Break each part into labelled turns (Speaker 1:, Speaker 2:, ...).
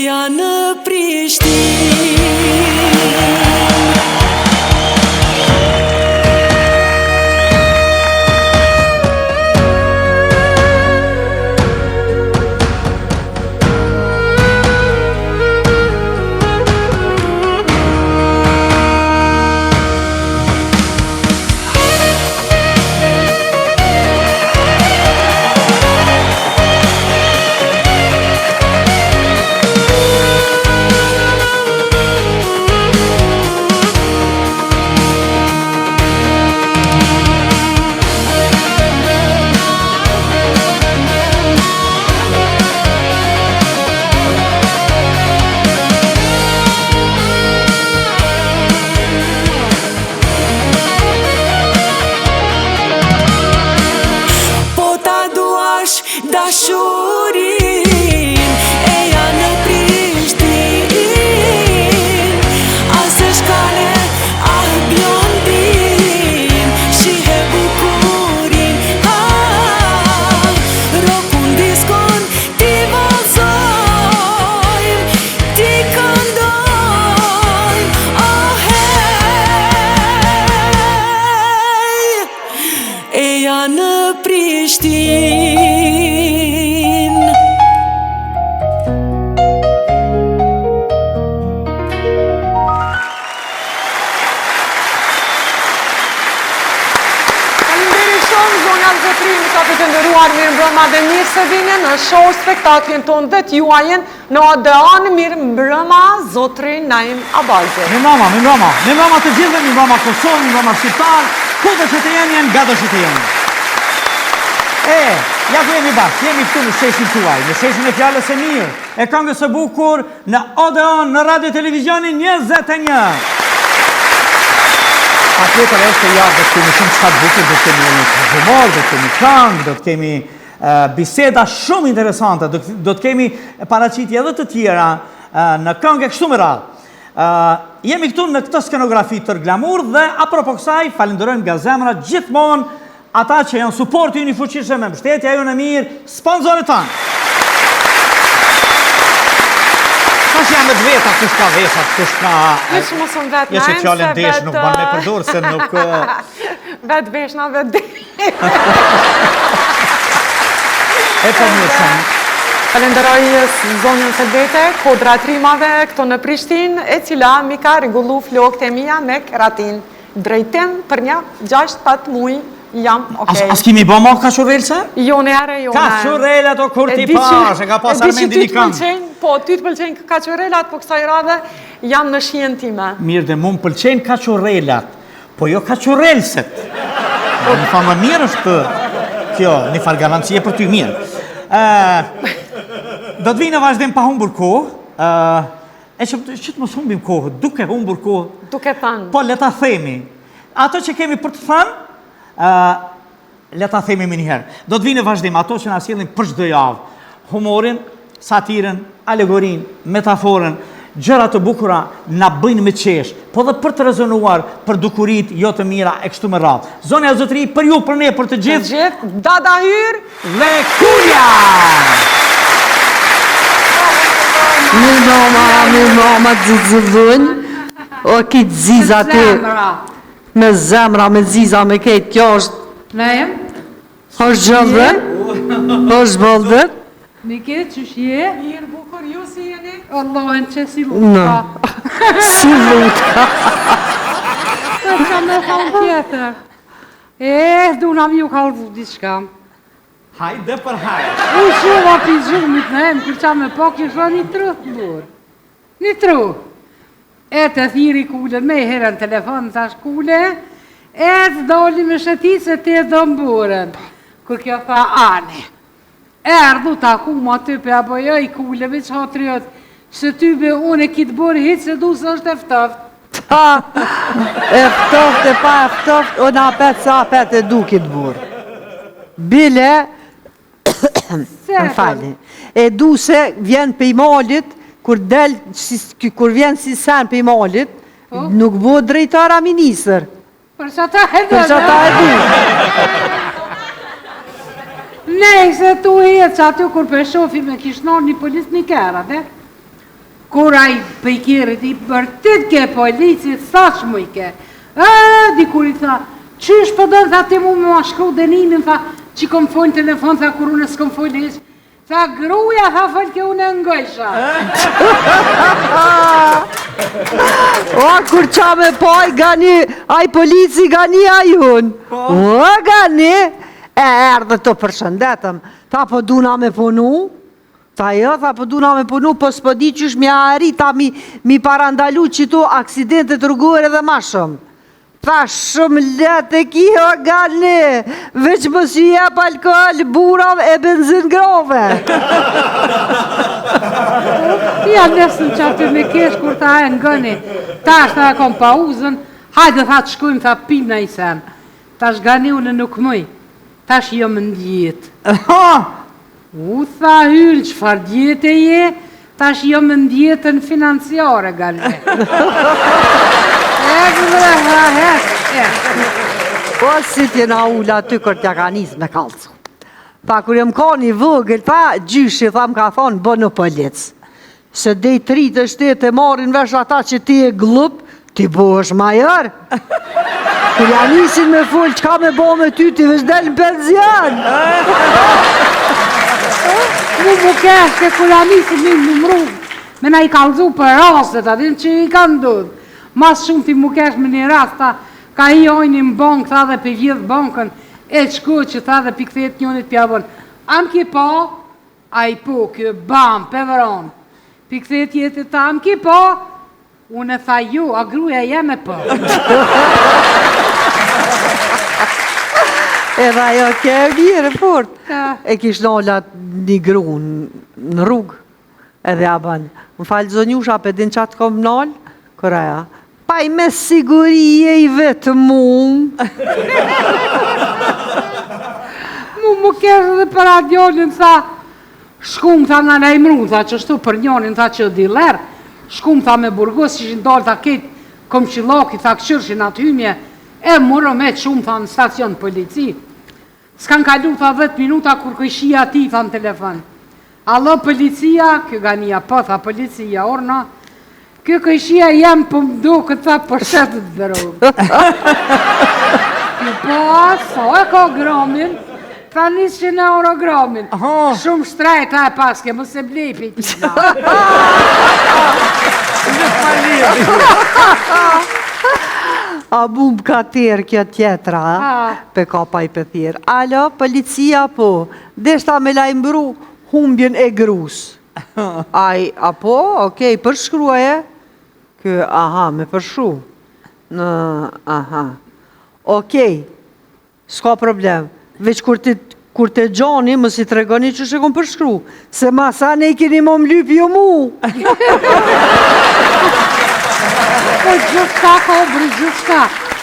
Speaker 1: Eja në Prishtinë. Dashurin eja në Prishtinë, asë shkale ah blondin, shihe bukurin, rokun diskon ti vazojm, ti këndojm, oh hey, eja në Prishtinë. Të të ndëruar mirë mbrëma dhe mirë se vini në show spektaklin tonë dhe t'juajen në Odeon. Mirë mbrëma zotri Naim Abazi.
Speaker 2: Mirë mbrëma të gjithë, mirë mbrëma Kosovë, mirë mbrëma Shqiptar, ku të që të jenë, nga të që të jenë. Ja ku jemi bashkë, jemi këtu në sheshin tuaj, në sheshin e fjallës e mirë, e këngës së bukur në Odeon, në radio televizionin 21. Pa tjetër është ja, do të kemi shumë çfarë bukur, do të kemi humor, do të kemi këngë, do të kemi biseda shumë interesante, do të kemi paraqitje edhe të tjera në këngë kështu me radhë. Jemi këtu në këtë skenografi të glamur dhe apropo kësaj falenderojmë nga zemra gjithmonë ata që janë suporti ynë i fuqishëm, me mbështetja jonë e mirë, sponsorët tanë. Tash jam me dveta, kush ka vesat, kush ka...
Speaker 1: Vesh mos më vetë
Speaker 2: Najmë, se qallën desh nuk banë me përdur, se nuk...
Speaker 1: Vetë veshna, vetë desh.
Speaker 2: E për mirësën.
Speaker 1: Falenderoj zonjën Selbete, kodra trimave këto në Prishtinë, e cila mi ka rregullu flokët e mia me keratin. Drejtim për një 6-7 muj jam okej.
Speaker 2: As kimi bo ma kashurelëse?
Speaker 1: Jo në ere, jo në ere.
Speaker 2: Kashurele ato kur ti pash, e ka pas armendin i kam.
Speaker 1: Po, ty të pëlqenjë kaqurelat, po kësaj radhe jam në shijen time.
Speaker 2: Mirë dhe mu më pëlqenjë kaqurelat, po jo kachurelëset. Një fa më mirë është kjo, një farë garancie për ty mirë. Do të vinë vazhdim pa humbur kohë, e që të mos humbim kohë, duke humbur kohë.
Speaker 1: Duke thënë.
Speaker 2: Po, le ta themi. Ato që kemi për të thënë, le ta themi më njëherë. Do të vinë vazhdim ato që na sjellin për çdo javë. Humorin, satiren, alegorin, metaforën, gjëra të bukura na bëjnë me qesh, po dhe për të rezonuar për dukurit jo të mira e kështu me radhë. Zonja zotëri, për ju, për ne, për të gjithë,
Speaker 1: Dada Hyr
Speaker 2: dhe Kulja!
Speaker 3: Mirë mama, dzëdzëvën, o kitë ziza ti, me zemra, me ziza, me ketë, kjo është...
Speaker 4: Naim?
Speaker 3: është gjëllë, është bëllë.
Speaker 4: Mike, qësh je?
Speaker 1: Mirë bukur, ju si jeni?
Speaker 4: Allahen që si lutka.
Speaker 3: Si lutka.
Speaker 4: Të që me thamë tjetër. Duna mi u kalëvu diçka.
Speaker 2: Hajde për hajde.
Speaker 4: U shumë api gjumit në em, kur qa me po kështë një tru të burë. Një tru. E të thiri kule, me herën telefon, thash kule, e të doli me shëti se te dëmburën. Kur kjo tha ane. Erdu taku ma ty pe apo jo i kule, me që hatriot, se ty be unë e kitë borë hitë se du së është eftoft.
Speaker 3: E ftoft e pa e ftoft, o na apet sa apet e du kitë burë. Bile, më fali, e du se vjen për i malit, kur vjen si sen për i malit, nuk bo drejtara ministër.
Speaker 4: Për që ta e
Speaker 3: Për që ta e du.
Speaker 4: Nej, se tu e jetë që aty kur për shofi me kishnar një polis një kera, dhe? Kur ai pejkerit I vërtet ke policit, thash mu I ke. Dikur I tha, qysh po dënë, tha ti mu më shkru denimin, tha, që kom folë telefon, tha kur unë s'kom folë heq. Tha gruja, tha folë ke unë ngojsha.
Speaker 3: O, kur qa me poj, gani, aj polici gani ajun. O, gani, erdhe të përshëndetëm. Tha po duna me punu? Tha jo, tha po duna me punu, po s'po di qysh mi arrit, ta mi parandalu qitu aksidentet rrugore dhe ma shumë. Tha shumë letë e ki o gani, veç më si jep alkohol, burav e benzin grove.
Speaker 4: Ja nesën që aty me kesh kur ta e ngëni. Ta është ta e kom pauzën, hajde tha të shkujmë, tha pim në I sen. Ta është gani unë nuk mëj, ta është jo më ndjetë. U tha hyllë, qëfar djetë e je, ta është jo më ndjetën financiare gani.
Speaker 3: Po si t'jena ula ty kër t'ja ka njës me kalcu. Pa kër jem ka një vëgël, pa gjyshi, tha më ka thonë, bë në polic. Se dej 3 të shtetë e marin vesh ata që ti e glup, ti bësh majër. Kër ja njësin me full, qka me bo me ty, ti vesh del në penzion.
Speaker 4: Mu kesh që kër ja njësin me numru, me na I kalzu për rastet, atin që I ka ndodhë. Mas shumë ti mu kesh me një rast, ka I ojnë në bankë, tha dhe për vjedhë bankën, e qko që tha dhe për këthet njënit pjavon. Am ki po? A I po, kjo bam, pëvëron. Për këthet jetë ta, am ki po? Unë e tha jo, a gruja jeme po.
Speaker 3: Edhe ajo ke e vjere fort. E kish nollat një gru në rrugë. Edhe a banë, më falë zonjusha, për din qatë kom nolë, këraja. Pa I me siguri e I vetë mu.
Speaker 4: Mu kesh dhe për radionin, tha, shkum, tha, në lejmru, tha, që shtu për njonin, tha, që diler, shkum, tha, me burgos, që ishin dollë, tha, ketë, kom qilaki, tha, këshërshin atë hymje, e mërë me shumë, tha, në stacion polici. S'kan kalu, tha, 10 minuta, kur këshia ti, tha, në telefon. Allo, policia, kjo gania, po, tha, policia, orna, kjo këshia jam për mdo këtë tha për shetët dhe rogë. Po, so e ka gramin, tha 100 euro gramin. Shumë shtrajt, ta e paske, më se blej për tina.
Speaker 3: A bum ka tërë kjo tjetra, pe ka pa I pëthirë. Alo, policia po, deshta me lajmbru humbjen e grus. Aj, a po, okej, përshkruaje. Kë, aha, me përshu. Në, aha. Okej, s'ka problem. Veç kur te gjoni, më si të regoni që shë kom përshkru. Se masa ne I keni më mlyp jo mu.
Speaker 4: Po gjithka ka obri, gjithka.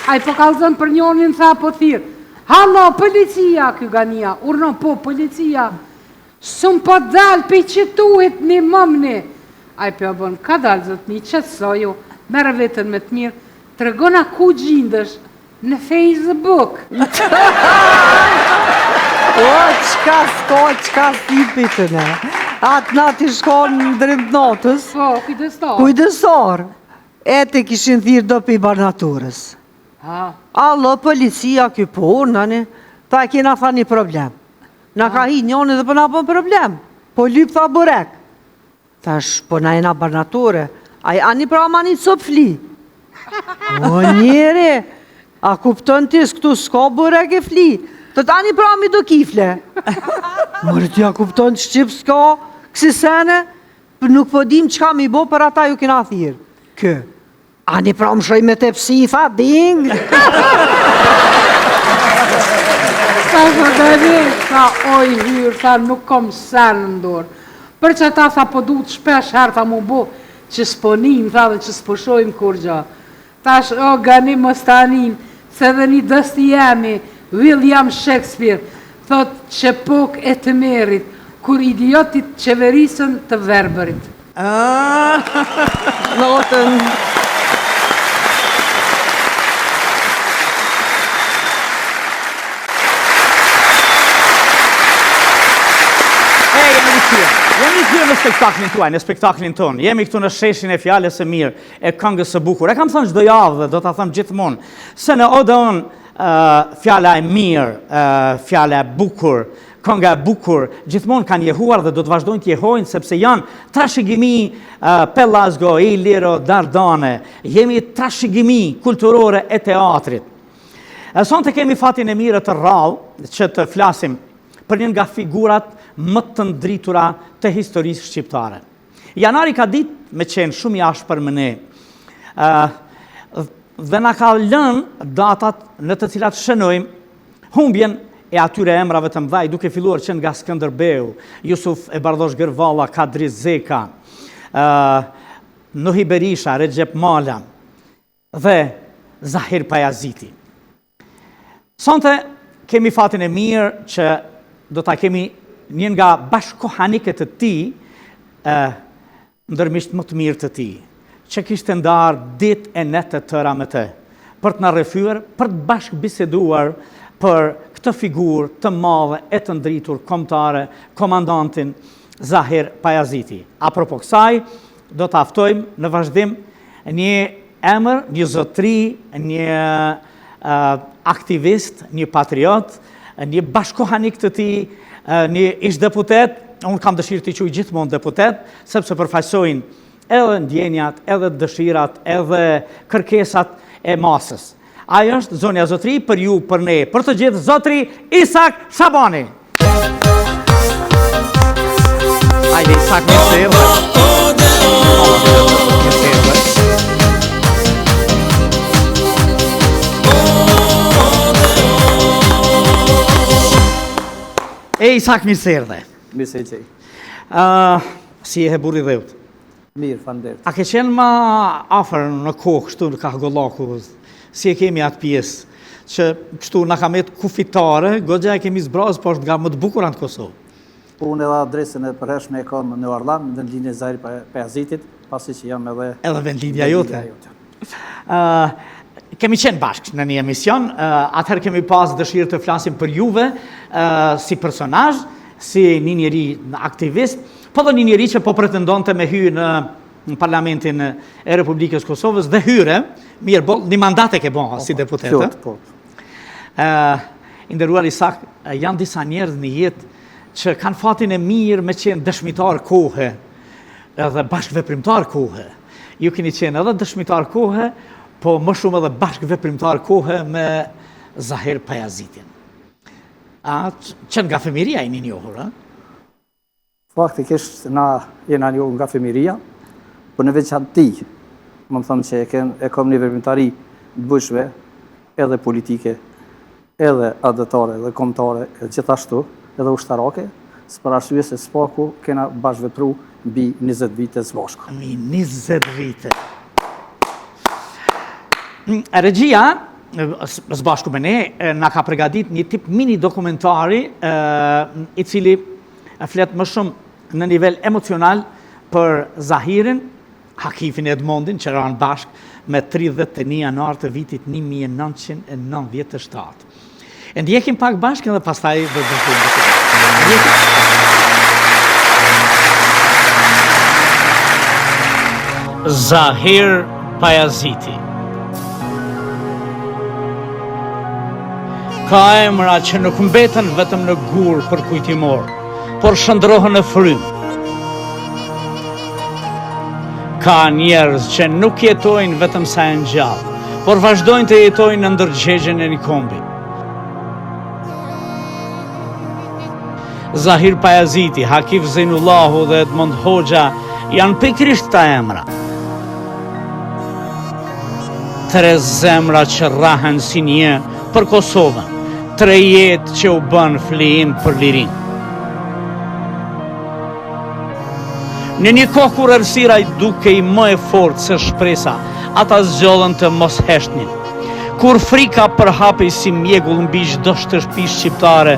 Speaker 4: A I po kalzën për njonin, tha po thirë. Halo, policia, kjo gania. Urno, po, policia. Sëm po dalë pe qëtuhet një mëmni. A I për bënë, ka dalë zëtë një qëtësoju, merë vetën me të mirë, të regona ku gjindësh në Facebook.
Speaker 3: O, qka s'tipit të ne. Atë nati shkon në dremt notës.
Speaker 4: Po, kujdestar.
Speaker 3: Kujdestar. E te kishin thirë do për I barnaturës. Allo, policia, kjo po, nani, ta kena tha një problem. Na ka hi njoni dhe për na për problem. Po lyp tha burek. Thash, po na jena barnature. Ani pra ma një cop fli. O njeri, a kupton tis këtu s'ka burek e fli. Të tani pra mi do kifle. Mërë t'ja kupton Shqip s'ka, kësi sene, nuk po dim qka mi bo për ata ju kina thirë. Kë, ani pra më shoj me tepsi, tha, ding.
Speaker 4: Sa shërderi, tha, oj hyrë, tha, nuk kom sen në ndorë. Për që ta, tha, po du të shpesh herë, tha, mu bo, që s'ponim, tha, dhe që s'poshojmë kur gja. Thash, o, gani më stanim, se dhe një dësti jemi, William Shakespeare, thot që pok e të merit, kur idiotit qeverisën të verbërit.
Speaker 3: Notën.
Speaker 2: Jam një qërë në spektaklin tuaj, në spektaklin tonë. Jemi këtu në sheshin e fjalës së mirë, e këngës së bukur. E kam thënë çdo javë dhe do ta them gjithmonë, se në Odeon fjala e mirë, fjala e bukur, kënga e bukur, gjithmonë kanë jehuar dhe do të vazhdojnë të jehojnë, sepse janë trashëgimi Pelasgo, Iliro, Dardane. Jemi trashëgimi kulturore e teatrit. Sonte kemi fatin e mirë të rrallë që të flasim për një nga figurat më të ndritura të historisë shqiptare. Janari ka ditë me qenë shumë i ashpër më ne, dhe na ka lënë datat në të cilat shënojmë humbjen e atyre emrave të mëdhaj, duke filluar që nga Skënderbeu, Jusuf e Bardosh Gërvalla, Kadri Zeka, Nuhi Berisha, Recep Mala dhe Zahir Pajaziti. Sonte kemi fatin e mirë që do ta kemi një nga bashkohanikët të tij, ndërmisht më të mirë të tij, që kishte ndarë ditë e natë të tëra me të, për të na rrëfyer, për të bashkë biseduar për këtë figurë të madhe e të ndritur kombëtare, komandantin Zahir Pajaziti. Apropo kësaj, do të aftojmë në vazhdim një emër, një zotëri, një aktivist, një patriot, një bashkohanik të tij, një ish deputet. Unë kam dëshirë të quaj gjithmonë deputet, sepse përfaqësojnë edhe ndjenjat, edhe dëshirat, edhe kërkesat e masës. Ajo është zonja zotëri për ju, për ne, për të gjithë, zotëri Isak Shabani. Ajde Isak, mirë E Isak, mirë se erdhe.
Speaker 5: Mirë se qej.
Speaker 2: Si e he burri dheut?
Speaker 5: Mirë, faleminderit.
Speaker 2: A ke qenë ma afër në kohë kështu në Kahgollaku, si e kemi atë pjesë, që kështu na ka met kufitare, goxha e kemi zbrazë, po është nga më të bukura në Kosovë.
Speaker 5: Unë edhe adresën e përhershme e kam në Arlan, në vendlindjen e Zahir Pajazitit, pasi që jam edhe
Speaker 2: vendlindja jote. Kemi qenë bashkë në një emision, atëherë kemi pas dëshirë të flasim për juve si personazh, si një njeri aktivist, po dhe një njeri që po pretendonte me hy në Parlamentin e Republikës Kosovës dhe hyre, mirë, një mandate ke bon si deputete. Nderuar Isak, janë disa njerëz në jetë që kanë fatin e mirë me qenë dëshmitar kohe, edhe bashkëveprimtar kohe. Ju keni qenë edhe dëshmitar kohe, po më shumë edhe bashkëveprimtar kohe me Zahir Pajazitin. Që nga fëmiria jeni njohur, a?
Speaker 5: Faktikisht na jena njohur nga fëmiria, por në veçantë më thëmë që e kam një veprimtari të bëshme, edhe politike, edhe adetare, edhe kombëtare, edhe gjithashtu, edhe ushtarake, së për arsye se s'paku kena bashkëvepru mbi 20 vite së bashku.
Speaker 2: Mbi 20 vite. Regjia, së bashku me ne, na ka përgatit një tip mini dokumentari i cili flet më shumë në nivel emocional për Zahirin, Hakifin Edmondin, që ranë bashkë me 31 janar të vitit 1997. E ndjekim pak bashkë edhe pastaj dhe Zahir Pajaziti. Ka emra që nuk mbeten vetëm në gur për kujtimor, por shndrohen në frym. Ka njerëz që nuk jetojnë vetëm sa e ngjallë, por vazhdojnë të jetojnë në ndërgjegjen e një kombi. Zahir Pajaziti, Hakif Zeinullahu dhe Edmond Hoxha janë pikërisht këta emra. 3 zemra që rrahen si një për Kosovën, 3 jetë që u bën flijim për lirin. Në një kohë kur errësira i dukej më e fortë se shpresa, ata zgjodhen të mos heshtnin. Kur frika përhapej si mjegull mbi çdo shtëpi shqiptare,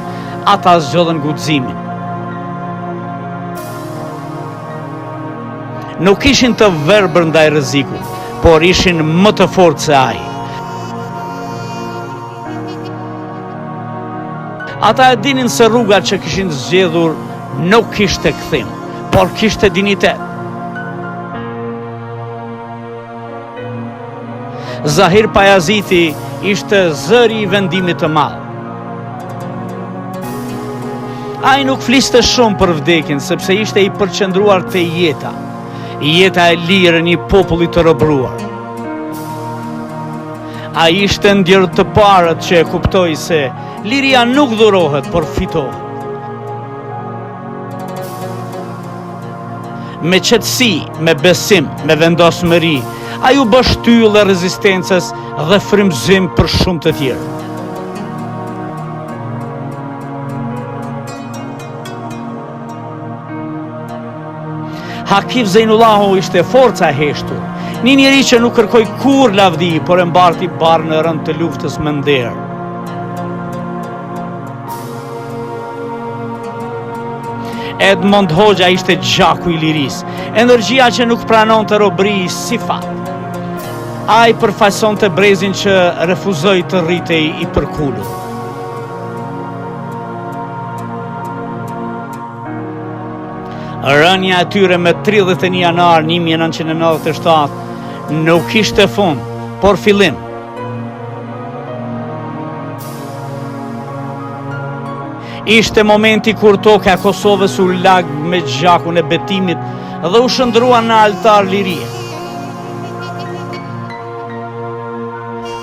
Speaker 2: ata zgjodhen guximin. Nuk ishin të verbër ndaj rrezikut, por ishin më të fortë se ai. Ata e dinin se rruga që kishin zgjedhur nuk kishte kthim, por kishte dinitet. Zahir Pajaziti ishte zëri i vendimit të madh. Ai nuk fliste shumë për vdekjen, sepse ishte i përqendruar te jeta. Jeta e lirë e një populli të robëruar. Ai ishte ndër të parët që e kuptoi se liria nuk dhurohet, por fitohet. Me qetësi, me besim, me vendosmëri, ai u bë shtyllë e rezistencës dhe frymëzim për shumë të tjerë. Hakif Zejnullahu ishte forca e heshtur, një njeri që nuk kërkoi kur lavdi, por e mbarti barë në rënd të luftës me nder. Edmond Hoxha ishte gjaku i lirisë, energjia që nuk pranon të robëri si fat. Ai përfaqëson të brezin që refuzoi të rritej i përkulur. Rënja e tyre me 31 janar 1997 nuk ishte fund, por fillim. Ishte momenti kur toka e Kosovës u lag me gjakun e betimit dhe u shndrua në altar lirie.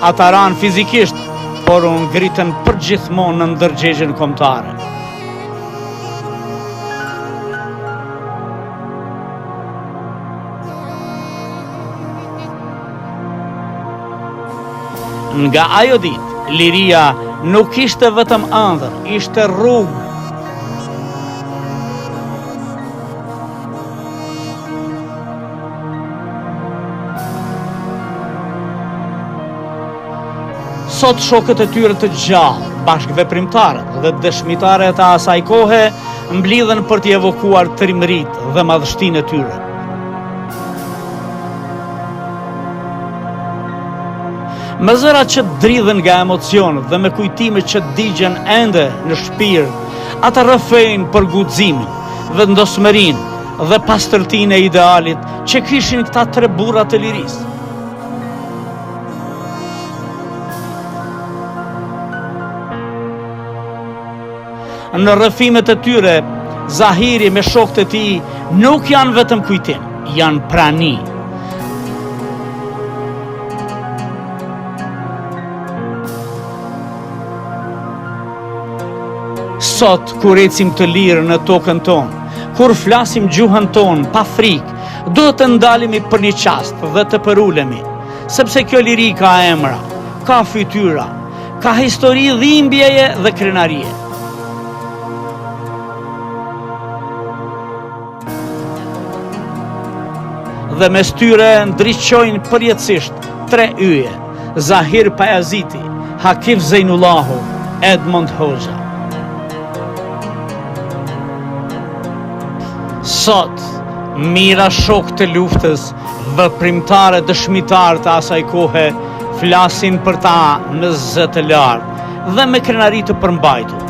Speaker 2: Ata ran fizikisht, por u ngritën përgjithmonë në ndërgjegjen kombëtare. Nga ajo ditë, liria nuk ishte vetëm ëndër, ishte rrugë. Sot shokët e tyre të gjallë, bashkëveprimtarët dhe dëshmitarët e asaj kohe mblidhen për t'i evokuar trimëritë dhe madhështinë e tyre. Me zëra që dridhen nga emocionet dhe me kujtimet që digjen ende në shpirt, ata rrëfejnë për guximin, vendosmërinë dhe pastërtinë e idealit që kishin këta tre burra të lirisë. Në rrëfimet e tyre, Zahiri me shokët e tij nuk janë vetëm kujtim, janë prani. Sot, kur ecim të lirë në tokën tonë, kur flasim gjuhën tonë pa frikë, duhet të ndalemi për një qast dhe të përulemi, sepse kjo liri ka emra, ka fytyra, ka histori dhimbjeje dhe krenarie. Dhe mes tyre ndriqojnë përjetësisht tre yje: Zahir Pajaziti, Hakif Zejnullahu, Edmond Hoxha. Sot, mira shok të luftës, veprimtare dëshmitar të asaj kohe, flasin për ta me zë të lartë dhe me krenari të përmbajtur.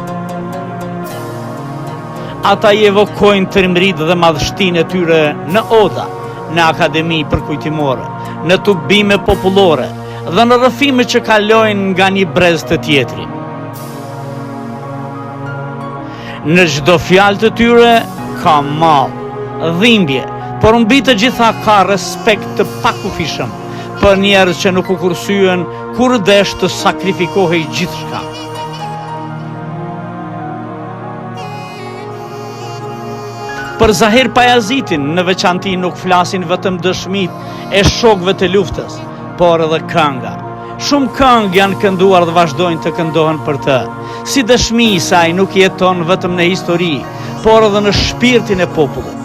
Speaker 2: Ata i evokojnë trimëritë dhe madhështinë e tyre në oda, në akademi përkujtimore, në tubime popullore dhe në rrëfime që kalojnë nga një brez të tjetri. Në çdo fjalë të tyre ka mall, dhimbje, por mbi të gjitha ka respekt të pakufishëm për njerëz që nuk u kursyen kur desh të sakrifikohej gjithçka. Për Zahir Pajazitin në veçanti nuk flasin vetëm dëshmit e shokëve të luftës, por edhe kënga. Shumë këngë janë kënduar dhe vazhdojnë të këndohen për të, si dëshmi se ai nuk jeton vetëm në histori, por edhe në shpirtin e popullit.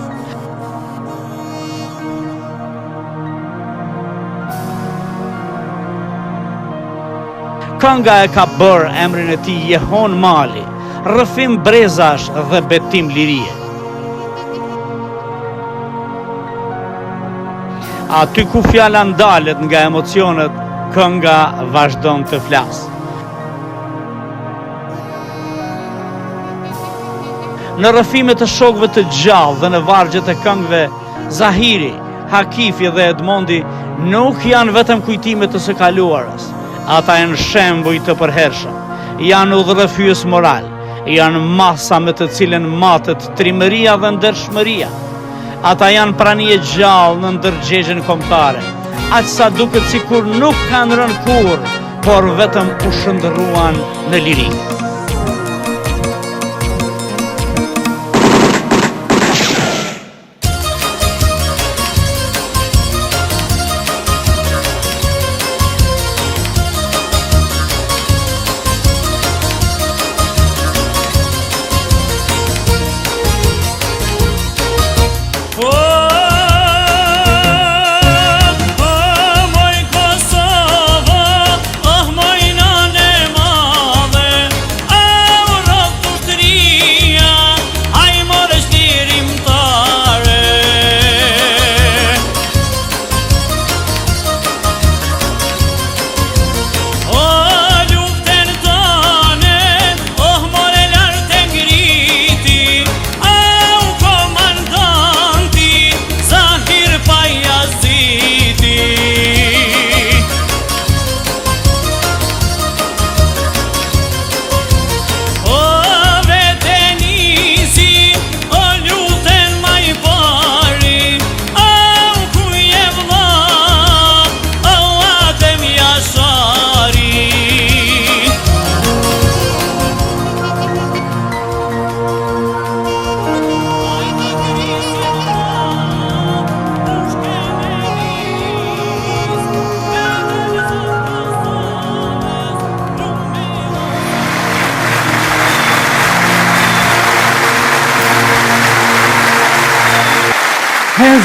Speaker 2: Kënga e ka bërë emrin e tij Jehon Mali, rrëfim brezash dhe betim lirie. Aty ku fjala ndalet nga emocionet, kënga vazhdon të flasë. në rrëfimet të shokëve të gjallë dhe në vargjet e këngëve, Zahiri, Hakifi dhe Edmondi nuk janë vetëm kujtime të së kaluarës. Ata janë shembuj të përhershëm, janë udhërrëfyes moral, janë masa me të cilën matet trimëria dhe ndershmëria. Ata janë prani e gjallë në ndërgjegjen kombëtare, aq sa duket sikur nuk kanë rënë kurrë, por vetëm u shndërruan në liri.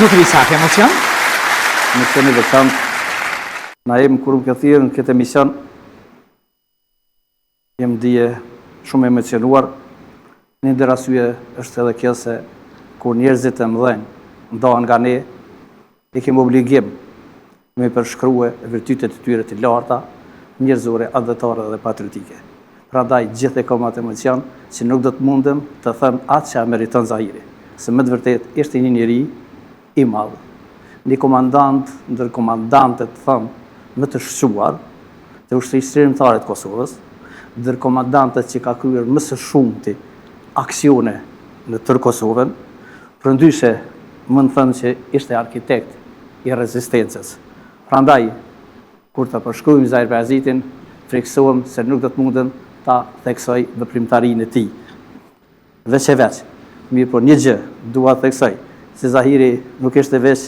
Speaker 2: Zotëri Saki, emocion?
Speaker 5: Në qeni veçantë, na jem kur më këthirë në këtë emision, jem dije shumë emocionuar. Një ndër arsye është edhe kjo se kur njerëzit e mëdhenj ndohen nga ne, e kemi obligim me përshkrue virtytet e tyre të larta, njerëzore, adhetare dhe patriotike. Prandaj gjithë e kam atë emocion që nuk do të mundem të them atë që meriton Zahiri. Se më të vërtet ishte një njeri i madh, një komandant ndër komandantet thëmë më të shquar të ushtrisë shërimtare të Kosovës, ndër komandantet që ka kryer më së shumti aksione në tërë Kosovën, përndryshe më në thëmë që ishte arkitekt i rezistencës. Prandaj, kur të përshkrujmë Zahir Bajazitin, friksohem se nuk do të mundem ta theksoj veprimtarinë e tij. Veç e veç, mirë por një gjë dua të theksoj, se Zahiri nuk ishte veç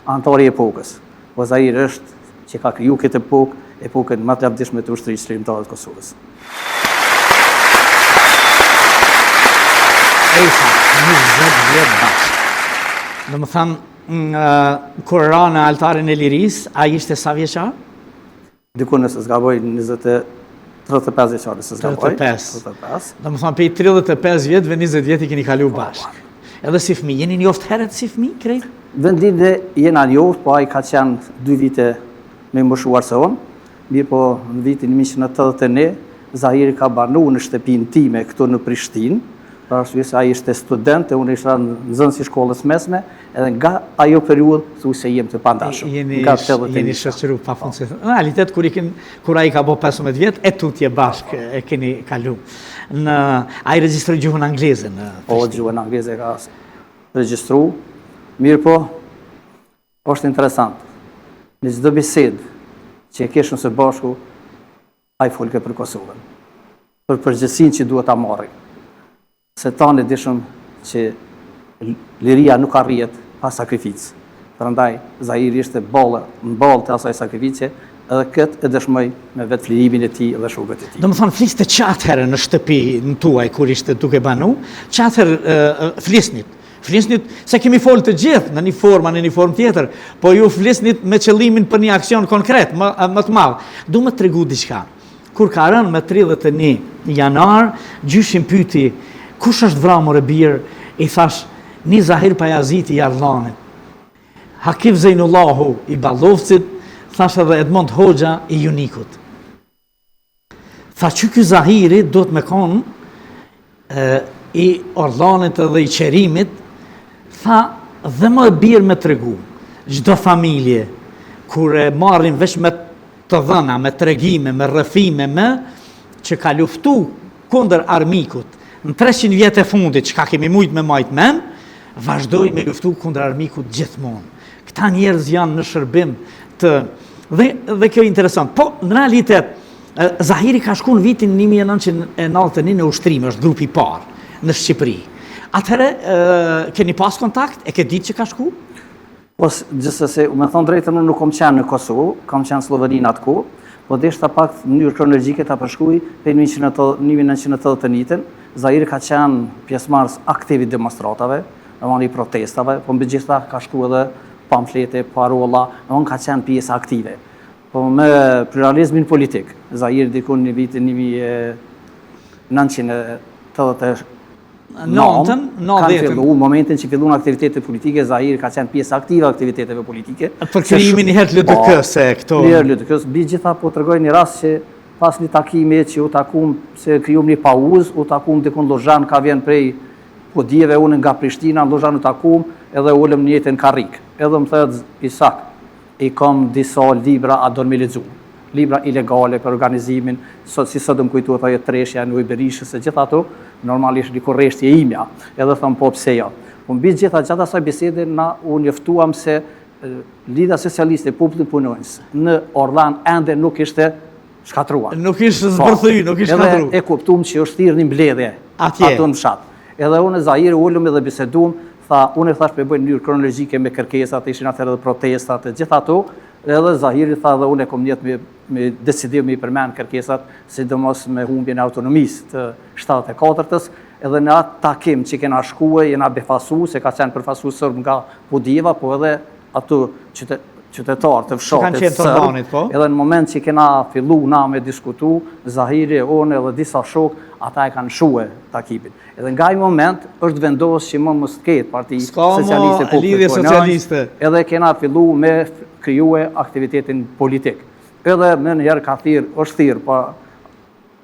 Speaker 5: antari e epokës, po Zahiri është që ka kriju këtë epokë, epokën më të lavdishme të ushtrisë shërimtare të Kosovës.
Speaker 2: Ejsa, 20 vjetë bashkë. Dhe më thanë, kur ra në altarin e liris, a ishte sa vjeqar?
Speaker 5: Diku nëse zgaboj 35 vjeqar, nëse zgaboj.
Speaker 2: 35. Dhe më thanë, pe i 35 vjetëve, 20 vjetë i keni kalu bashkë. Edhe si fëmi, jeni njoft heret si fëmi, krejt?
Speaker 5: Vendin dhe jena njoft, po a i ka qenë 2 vite me moshuar se unë, mirë po në vitin 1989, Zahiri ka banu në shtëpinë time këtu në Prishtinë, për arsye se ai ishte student e unë isha nxënës i shkollës mesme, edhe nga ajo periudhë thu se jem të pandashëm.
Speaker 2: Jeni shoqëru pafundsi. Në realitet kur ai ka bo 15 vjet, e tutje bashkë e keni kalu. Ai regjistroi gjuhën angleze në
Speaker 5: Po, gjuhën angleze ka regjistru. Mirë po, është interesant. Në çdo bisedë që e keshëm së bashku, ai folke për Kosovën. Për përgjegjësinë që duhet ta marrë. Se tani dishëm që liria nuk arrihet pa sakrificë. Prandaj Zahiri ishte në ballë të asaj sakrifice, edhe këtë e dëshmoj me vetë flirimin e tij dhe shokët e tij.
Speaker 2: Do më thonë, fliste qatëherë në shtëpi në tuaj kur ishte duke banu, qatëherë flisnit se kemi folë të gjithë në një formë tjetër, po ju flisnit me qëllimin për një aksion konkret, më të madh. Du më tregu diçka. Kur ka rënë me 31 janar, gjyshin pyeti, kush është vramur e birë? I thash, një Zahir Bajaziti i Arlanit, Hakif Zejnullahu i Ballovcit, thash edhe Edmond Hoxha i Junikut. Tha që ky Zahiri do të me konë i Orlanit dhe i qerimit, tha dhe më e birë me tregu, çdo familje, kur e marrin veç me të dhëna, me tregime, me rrëfime, që ka luftu kundër armikut, në 300 vjetë e fundit, që ka kemi mujt me majt men, vazhdoj me luftu kundër armikut gjithmonë. Këta njerëz janë në shërbim të... Dhe kjo interesant. Po, në realitet, Zahiri ka shku në vitin 1991 në ushtrime, është grupi parë në Shqipëri. Atëherë, keni pas kontakt? E ke ditë që ka shku?
Speaker 5: Po, gjithsesi, me thonë drejtën, unë nuk kom qenë në Kosovë, kam qenë Sloveni në atë kohë, po deshta pak në mënyrë kronologjike ta përshkruaj për 1981-ën, Zahiri ka qenë pjesëmarrës aktiv i demonstratave, i protestave, po mbi gjitha ka shku edhe pamflete, parolla, ka qenë pjesë aktive. Po me pluralizmin politik, Zahiri dikun në vitin 1989, kanë fillu, momentin që fillun aktivitetet politike, Zahiri ka qenë pjesë aktive aktiviteteve politike.
Speaker 2: Për krijimin një herë LDK-s e këto.
Speaker 5: Një herë LDK-s, bi gjitha po të regoj një rast që pas një takimi që u takum, se kryum një pauz, u takum dikun Lozhan, ka vjen prej podijeve unë nga Prishtina, në Lozhan u takum, edhe ullëm njëtën Karrik. Edhe më thëtë, Isak, i kam disa libra a do në me lexu. Libra ilegale për organizimin, si sot dëmë kujtu të jetë treshja në Ujberishës e gjitha ato, normalisht një korreshtje imja, edhe thëmë po pse jo. Po mbi gjitha gjatë asaj bisede, na u njoftuam se Lidha Socialiste e Popullin Punonjës në Orlan ende nuk ishte shkatruar.
Speaker 2: Nuk ishte zbërthy, nuk ishte shkatruar.
Speaker 5: Edhe e kuptum që është thirrë një mbledhje ato në fshat. Edhe unë e Zahiri ullëm edhe bisedum, tha, unë e thash për bëjnë njërë kronologjike me kërkesat, ishin atër edhe protestat e gjitha ato, edhe Zahiri tha dhe unë e kom njetë me decidim me i përmen kërkesat, sidomos me humbjen e autonomisë të 74-ës, edhe në atë takim që kena shkue, jena befasu, se ka qenë përfasu sërb nga Podijeva, po edhe ato qytetarë të fshatit sërb, edhe në moment që kena fillu na me diskutu, Zahiri, unë edhe disa shok, ata e kanë shue takimin. Edhe nga i moment është vendosë që më mos ketë Parti Socialiste
Speaker 2: Popullore,
Speaker 5: edhe kena fillu me kryue aktivitetin politik. Edhe me njëherë ka është thirë pa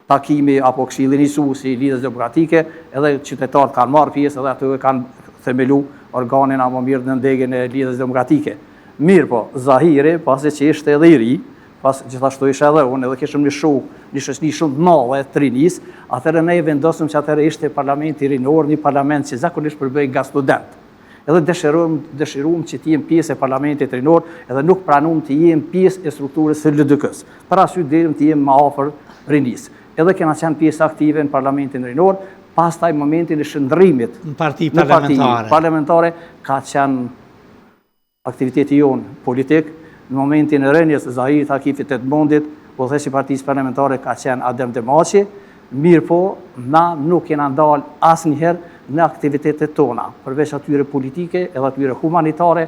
Speaker 5: takimi apo këshillin isu si Lidhës Demokratike, edhe qytetarët kanë marrë pjesë edhe ato e kanë themelu organin apo mirë në ndegjen e Lidhës Demokratike. Mirë po, Zahiri, pasi që ishte edhe i ri, pas gjithashtu ishe edhe unë, edhe kishëm një shoqëni shumë të madhe të rinis, atëherë ne i vendosëm që atëherë ishte parlamenti rinor, një parlament që zakonisht përbëj nga student. Edhe dëshirum që t'jem pjesë e parlamentit rinor, edhe nuk pranum t'jem pjesë e strukturës së LDK-s. Për asyut dherim t'jem ma afër rinis. Edhe kena qenë pjesë aktive në parlamentin rinor, pas taj momentin e shëndrimit
Speaker 2: në parti
Speaker 5: parlamentare, ka qenë aktiviteti jonë politik. Në momentin e rënjes, Zahiri takifit të bondit, udhëheqësi i partisë parlamentare ka qenë Adem Demaçi, mirë po, na nuk kena ndalë asnjëherë në aktivitetet tona, përveç atyre politike edhe atyre humanitare,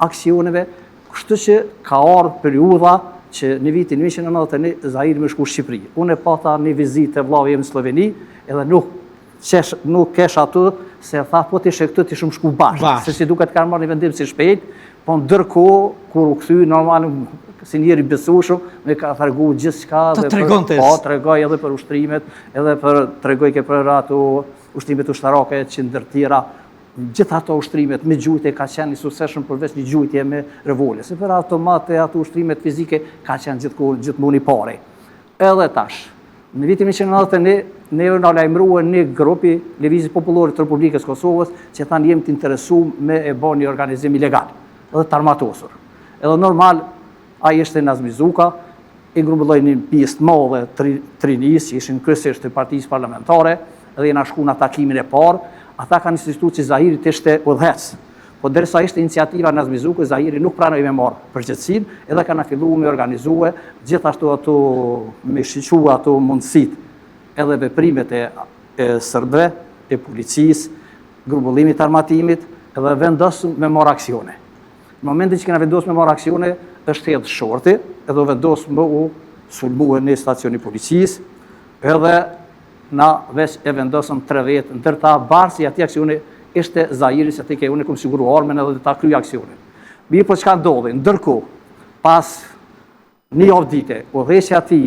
Speaker 5: aksioneve, kështu që ka ardhur periudha që në vitin 1991 Zahiri më shku Shqipëri. Unë e pata një vizitë të vllavë jem në Sloveni, edhe nuk kesh atë, se tha po t'ishe këtë t'ishëm shku bashkë, se si duket kanë marrë një vendim si shpejt, po ndërkohë, kur u kthy normal si njëri besueshëm, me ka tërgu gjithë shka, tregoj edhe për ushtrimet, edhe tregoj ke për ato ushtrimet ushtarake që ndërtira, gjithë ato ushtrimet me gjujtje ka qenë i suksesshëm përveç një gjujtje me revolje. Se për automate ato ushtrimet fizike ka qenë gjithmonë i pari. Edhe tash, në vitin 1991, ne na lajmërua një grupi Lëvizjes Popullore të Republikës Kosovës që thanë jem të interesuar me e bën një organizim ilegal, edhe të armatosur. Edhe normal, ai ishte Nazmi Zuka, i grumbulloi një pjesë të madhe të rinis, që ishin kryesisht të partisë parlamentare, edhe jena shku në takimin e parë, ata kanë insistuar që Zahiri të ishte udhëhec. Po derisa ishte iniciativa Nazmi Zuku, Zahiri nuk pranoi me marrë përgjegjësinë, edhe kanë filluar me organizue gjithashtu ato me shiqua ato mundësitë edhe veprimet e sërbëve, e policisë, grumbullimit armatimit, edhe vendosëm me marrë aksione. Në momentin që kena vendosë me marrë aksione, është hedhë shorti, edhe vendosë me u sulmue një stacioni policisë, edhe na veç e vendosëm 3 vetë, ndërta barë si ati aksione ishte Zahiri, se ti ke unë e këmë siguru armen edhe ta kryj aksionin. Mirë po çka ndodhi, ndërkohë, pas një javë dite, udhëheqësi ati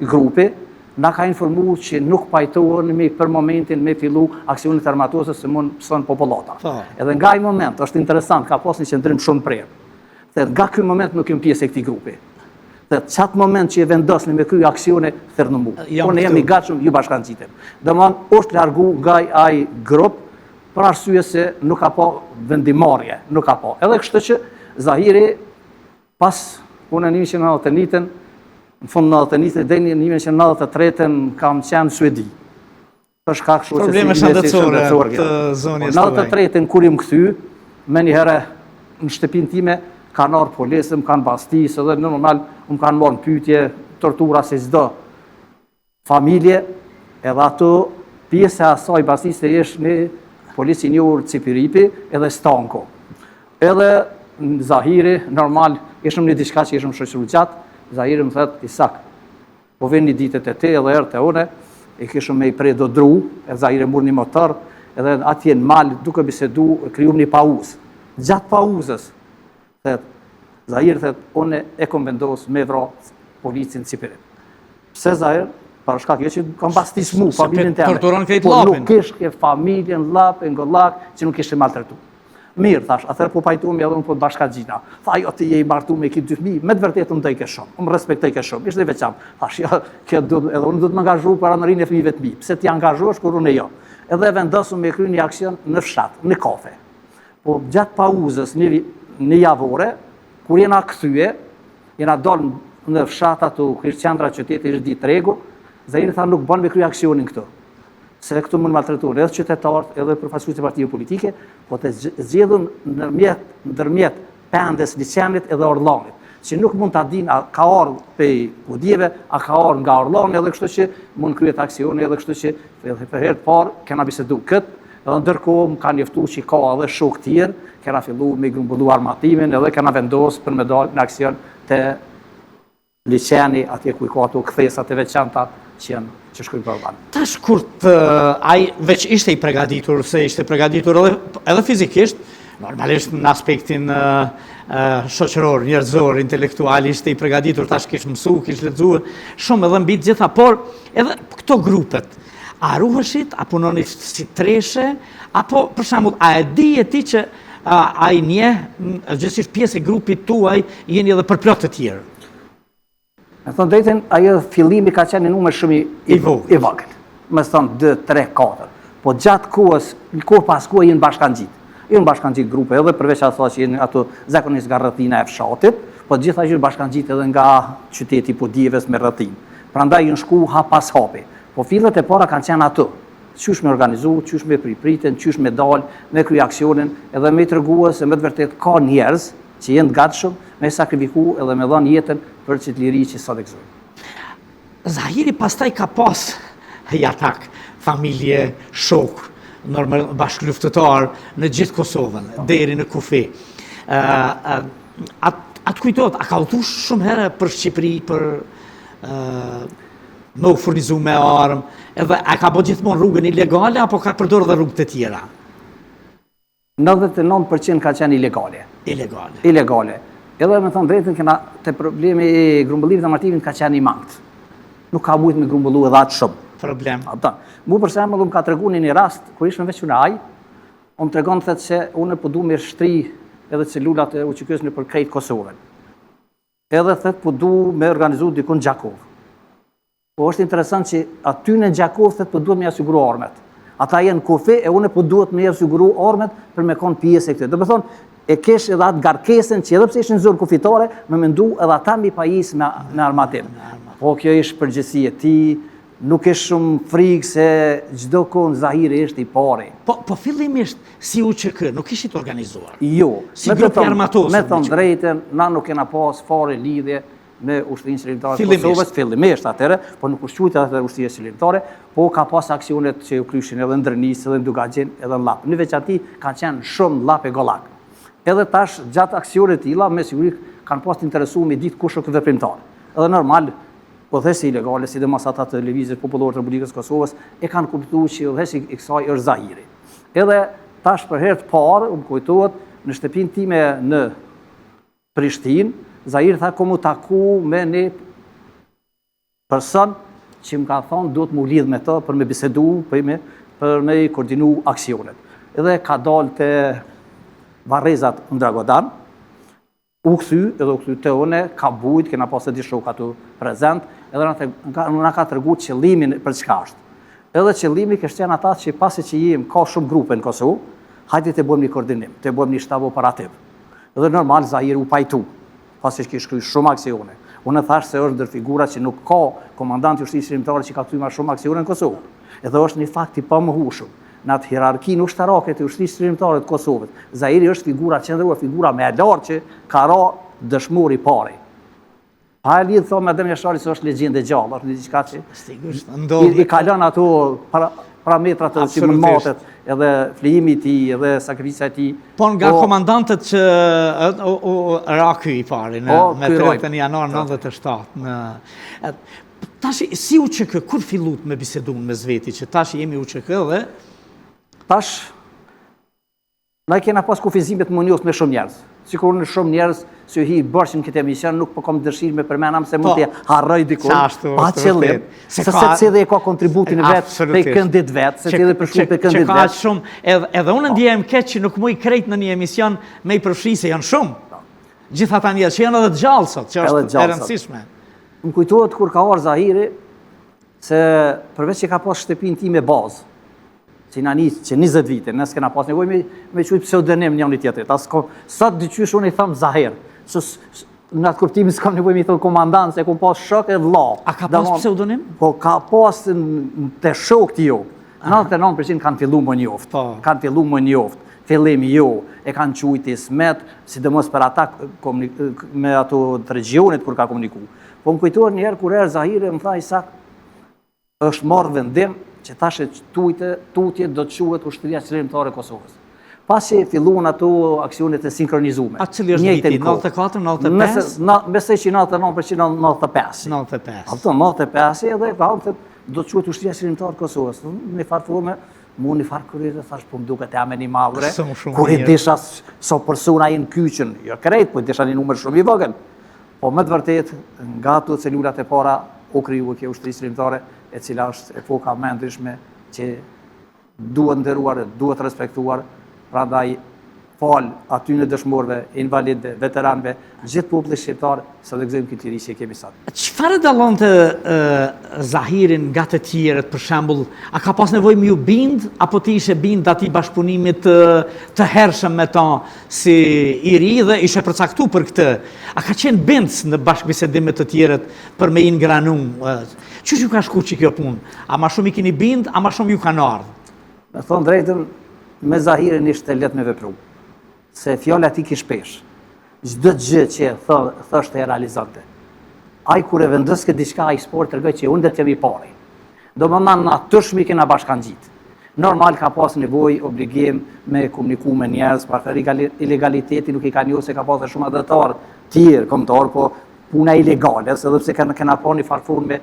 Speaker 5: grupi, na ka informu që nuk pajtohemi për momentin me fillu aksionit armatose se mund pësën popullata. Edhe nga i moment, është interesant, ka pas një qëndrim shumë prerë. Dhe nga ky moment nuk jem pjesë e këtij grupi. Dhe qatë moment që e vendosni me këj aksione, thërë në mu. Unë jemi gatshëm, ju bashkangjitem. Domthon është largu nga ai grup, për arsye se nuk ka pa vendimarrje, nuk ka pa. Edhe kështu që Zahiri, pas unë në 1991-ën, në fund 91-ën, dhe në 1993-ën kam qenë Suedi. Për shkak kështu
Speaker 2: probleme shëndetësore të zonjës tuaj.
Speaker 5: 93-ën kur jam kthy, më një herë në shtëpinë time kanë ardhur policë, më kanë bastisë, edhe normal më kanë marrë në pyetje, tortura se çdo familje, edhe ato pjesë e asaj bastisë është në polici njohur Cipiripi edhe Stanko. Edhe Zahiri, normal, ishëm një diçka që ishëm shoqëruar gjatë, Zahiri më thotë, Isak, po vjen një ditë te te edhe erdhte une, e kishëm me i prej do dru, e Zahiri mur një motor, edhe atje në mal, duke bisedu, kryum një pauzë. Gjatë pauzës, Zahiri thëtë, une e kom vendos me vra policin Cipirip. Pse Zahir? Para shkak jo që kam bastis mu, familjen teme.
Speaker 2: Torturon krejt
Speaker 5: Po
Speaker 2: lapin.
Speaker 5: nuk kishke familjen lap, ngollak, që nuk kishte maltretu. Mirë, thash, atëherë po pajtuam edhe unë po bashkaxhina. Tha, jo ti je i martuar me këtë dy fëmijë, me të vërtetë më ndajke shumë. Unë respektoj ke shumë. Ishte veçantë. Thash, ja, edhe unë do të më angazhoj para në rinë e fëmijëve të mi. Pse ti angazhohesh kur unë jo? Edhe vendosëm me kryer një aksion në fshat, në kafe. Po gjatë pauzës një javore, kur jena kthye, jena dalë në fshat ato qendra qyteti është ditë tregu, Zahiri tha nuk bën me krye aksionin këtu. Se këtu mund maltretuar edhe qytetarët, edhe përfaqësuesit e partive politike, po të zgjedhën ndërmjet pendes, liçenit edhe Orllanit, që nuk mund ta dinë a ka ardhur prej Kudjeve, a ka ardhur nga Orllani, edhe kështu që mund kryet aksione, edhe kështu që për herë të parë kena bisedu këtë, edhe ndërkohë më kanë njoftuar që ka edhe shok tjerë, kena filluar me grumbulluar armatimin, edhe kena vendosur për me dalë në aksion të liçeni, atje ku ka ato kthesat e veçanta që shkojnë për banë.
Speaker 2: Tash kur ai veç ishte i përgatitur, se ishte përgatitur edhe fizikisht, normalisht në aspektin shoqëror, njerëzor, intelektual, ishte i përgatitur, tash kish mësu, kish lexuar, shumë edhe mbi të gjitha, por edhe këto grupet, a ruheshit, a punoni si treshe, apo për shembull, a e di e ti që ai gjithsesi pjesë e grupit tuaj jeni edhe për plot të tjerë?
Speaker 5: Me thonë drejten, ajo fillimi ka qenë një numër shumë i vogël. Me thonë 2, 3, 4. Po gjatë kohës, kohë pas kohë jenë bashkangjit. Jenë bashkangjit grupe edhe përveç ato që jenë ato zakonisht nga rrethina e fshatit, po gjitha jenë bashkangjit edhe nga qyteti Podjeves me rrethin. Prandaj jenë shku hap pas hapi. Po fillet e para kanë qenë ato. Qysh me organizu, qysh me pripritën, qysh me dalë, me kry aksionin, edhe me tregua se me të vërtet ka njerëz që jenë të gatshëm me sakrifiku edhe me dhënë jetën për që të liri që sot ekzistojnë.
Speaker 2: Zahiri pastaj ka pas jatak, familje, shok, normal bashkëluftëtar në gjithë Kosovën, deri në kufi. Atë kujtohet, a ka udhëtu shumë herë për Shqipëri, për me u furnizu me armë, edhe a ka bo gjithmonë rrugën ilegale, apo ka përdorë dhe rrugët e tjera?
Speaker 5: 99% ka qenë ilegale. Ilegale. Edhe me thonë drejtën, kena të problemi e grumbullimit të armatimit ka qenë i mangët. Nuk ka mujtë me grumbullu edhe atë shumë.
Speaker 2: Problem.
Speaker 5: Mu për shembull më ka tregu një rast, kur ishme veç unë aj, më tregon thëtë se unë po du me shtri edhe celulat e UÇK-s në për krejt Kosovën. Edhe thëtë po du me organizu dikun Gjakov. Po është interesant që aty në Gjakov thëtë po duhet me asiguru armet. Ata jenë kufi e unë po duhet me asiguru armet për me konë pjesë e këtë. Do me thonë, e kesh edhe atë garkesën që edhe pse ishë në zonë kufitare, me mendu edhe ata mi pajis me armatim. Po kjo ishë përgjësi e ti, nuk ishë shumë frikë se gjdo konë Zahiri ishte i pari.
Speaker 2: Po fillimisht si UÇK, nuk ishit organizuar?
Speaker 5: Jo.
Speaker 2: Si grupi armatosur?
Speaker 5: Me thonë drejten, na nuk kena pas fare lidhje me Ushtrinë Qeveritare të Kosovës, fillimisht atëre, po nuk është quajtur atëre Ushtria Qeveritare, po ka pas aksionet që u kryshin edhe në Drënisë, edhe në Dugagjen, edhe në Lap. Në veçanti kanë qenë shumë Lap e Gollak. Edhe tash gjatë aksionet të tilla me siguri kanë pas të interesuar me ditë kush është veprimtar. Edhe normal, po thjesht ilegale, sidomos ata të lëvizjes popullore të Republikës së Kosovës e kanë kuptuar që thjesht i kësaj është Zahiri. Edhe tash për herë të parë u kujtohet në shtëpinë time në Prishtinë, Zahiri tha komu taku me një person që më ka thonë duhet mu lidh me të për me bisedu, për me koordinu aksionet. Edhe ka dalë të Varrezat në Dragodan, u këthy të une, ka bujt, kena pas e di shok atu prezent, edhe në ka tërgu qëllimin për çka është. Edhe qëllimi kështë janë ata që pasi që jem ka shumë grupe në Kosovë, hajde të bëjmë një koordinim, të bëjmë një shtab operativ. Edhe normal Zahiri u pajtu, pasi që kishë shkruaj shumë aksione. Unë thash se është ndër figura që nuk ka komandanti ushtrisë shërimtare që ka kthyer më shumë aksione në Kosovë. Edhe është një fakt i pamohshëm. Në atë hierarkinë ushtarake të ushtrisë shërimtare të Kosovës, Zahiri është figura qendrore, figura më e lartë që ka ra dëshmor i parë. Pa e lidhë thonë me Adem Jashari se është legjendë e gjallë, është një diçka që i kalon ato parametrat që mund matet, edhe flijimi i tij, edhe sakrifica e tij.
Speaker 2: Po nga komandantët që ra ky i pari me 30 janar 97. Tash si UÇK kur fillut me bisedun me zveti që tash jemi UÇK dhe
Speaker 5: tash na kena pas kufizimet më njoft me shumë njerëz. Sikur në shumë njerëz që hi bërshim këtë emision, nuk po kam dëshirë me përmenam se mund të harroj dikur, pa qëllim, se secili e ka kontributin vetë pe këndit vetë, secili përshkruaj pe këndit vetë.
Speaker 2: Edhe unë ndjehem keq që nuk muj krejt në një emision me i përfshi se janë shumë. Gjitha ta njerëz që janë edhe gjallë sot, që është e rëndësishme.
Speaker 5: Më kujtohet kur ka ardhur Zahiri, se përveç që ka pas shtëpinë time bazë, që na nis që 20 vite, ne s'kena pas nevojë me quajt pseudonim njëri tjetrit. Sot diqysh unë i them Zahir. Në atë kuptim s'kam nevojë mi thon komandant se kam pas shok e vëlla.
Speaker 2: A ka pas pseudonim?
Speaker 5: Po ka pas te shokët jo. 99% kanë filluar më njoft. Kanë filluar më njoft. Fillimi jo, e kanë quajt Ismet, sidomos për ata me ato të regjionit kur ka komunikuar. Po më kujtohet një herë kur er Zahiri më tha Isak, është marrë vendim që tashe tutje do të quhet Ushtria Qëllimtare e Kosovës. Pasi filluan ato aksionet e sinkronizume.
Speaker 2: A cili është viti? 94, 95?
Speaker 5: Besoj që 99% 95.
Speaker 2: 95.
Speaker 5: 95 edhe do të quhet Ushtria Qëllimtare e Kosovës. Në farë forme, mu një farë kërire, thash, po më duket e amen i madhre, kur i disha so persona i në kyqen, jo krejt, po i disha një numër shumë i vogël. Po më të vërtet, nga ato celulat e para, u kriju kjo Ushtri Qëllimtare, e cila është epoka më e ndryshme që duhet nderuar, duhet respektuar, prandaj fal aty në dëshmorëve, invalidëve, veteranëve, gjithë popullit shqiptar, sa do gëzojmë këtë liri që kemi sot.
Speaker 2: Çfarë dallonte Zahirin nga të tjerët, për shembull, a ka pas nevojë me ju bind apo ti ishe bind atij bashkëpunimit të hershëm me ta si i ri dhe ishe përcaktuar për këtë? A ka qenë bind në bashkëbisedim me të tjerët për me ingranu? Çu ju ka shkuar që kjo punë? A më shumë i keni bind, a më shumë ju kanë ardhur?
Speaker 5: Me thonë drejtën, me Zahirin ishte lehtë me vepru. Se fjala ti ki shpesh. Çdo gjë që thoshte e realizonte. Ai kur e vendos këtë diçka ai sport tregoj që unë do të jam i pari. Domethënë na tëshmi kena bashkangjit. Normal ka pas nevojë, obligim me komuniku me njerëz, për ilegaliteti nuk i ka njohur se ka pasur shumë adhëtar tjerë, kombëtar, po puna ilegale, edhe pse kena pa një farë forme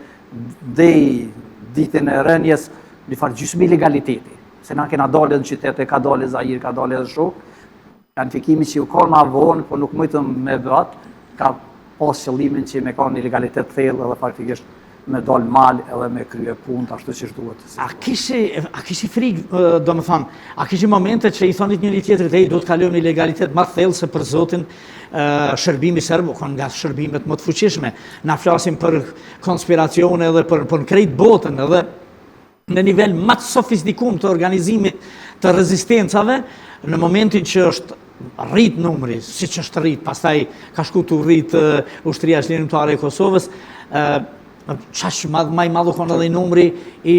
Speaker 5: dhe ditën e rënjes, një farë gjysmë ilegaliteti. Se na kena dalë në qytete, ka dalë Zahir, ka dalë edhe shok, planifikimi që u ka ma vonë, po nuk mujtëm me vëtë, ka pas qëllimin që me ka një legalitet thellë edhe faktikisht me dalë mal edhe me krye punë të ashtu që duhet.
Speaker 2: A kishi frikë, do më thonë, a kishi momente që i thonit njëri tjetrit, do të kalojmë një legalitet më thellë se për zotin shërbimi serbo, nga shërbimet më të fuqishme. Na flasim për konspiracione edhe për krejt botën edhe në nivel më të sofistikuar të organizimit të rezistencave, në momentin që është rrit numri, si që është rrit, pastaj ka shku të rrit Ushtria Qëllimtare e Kosovës, qash maj madhu konë edhe i numri i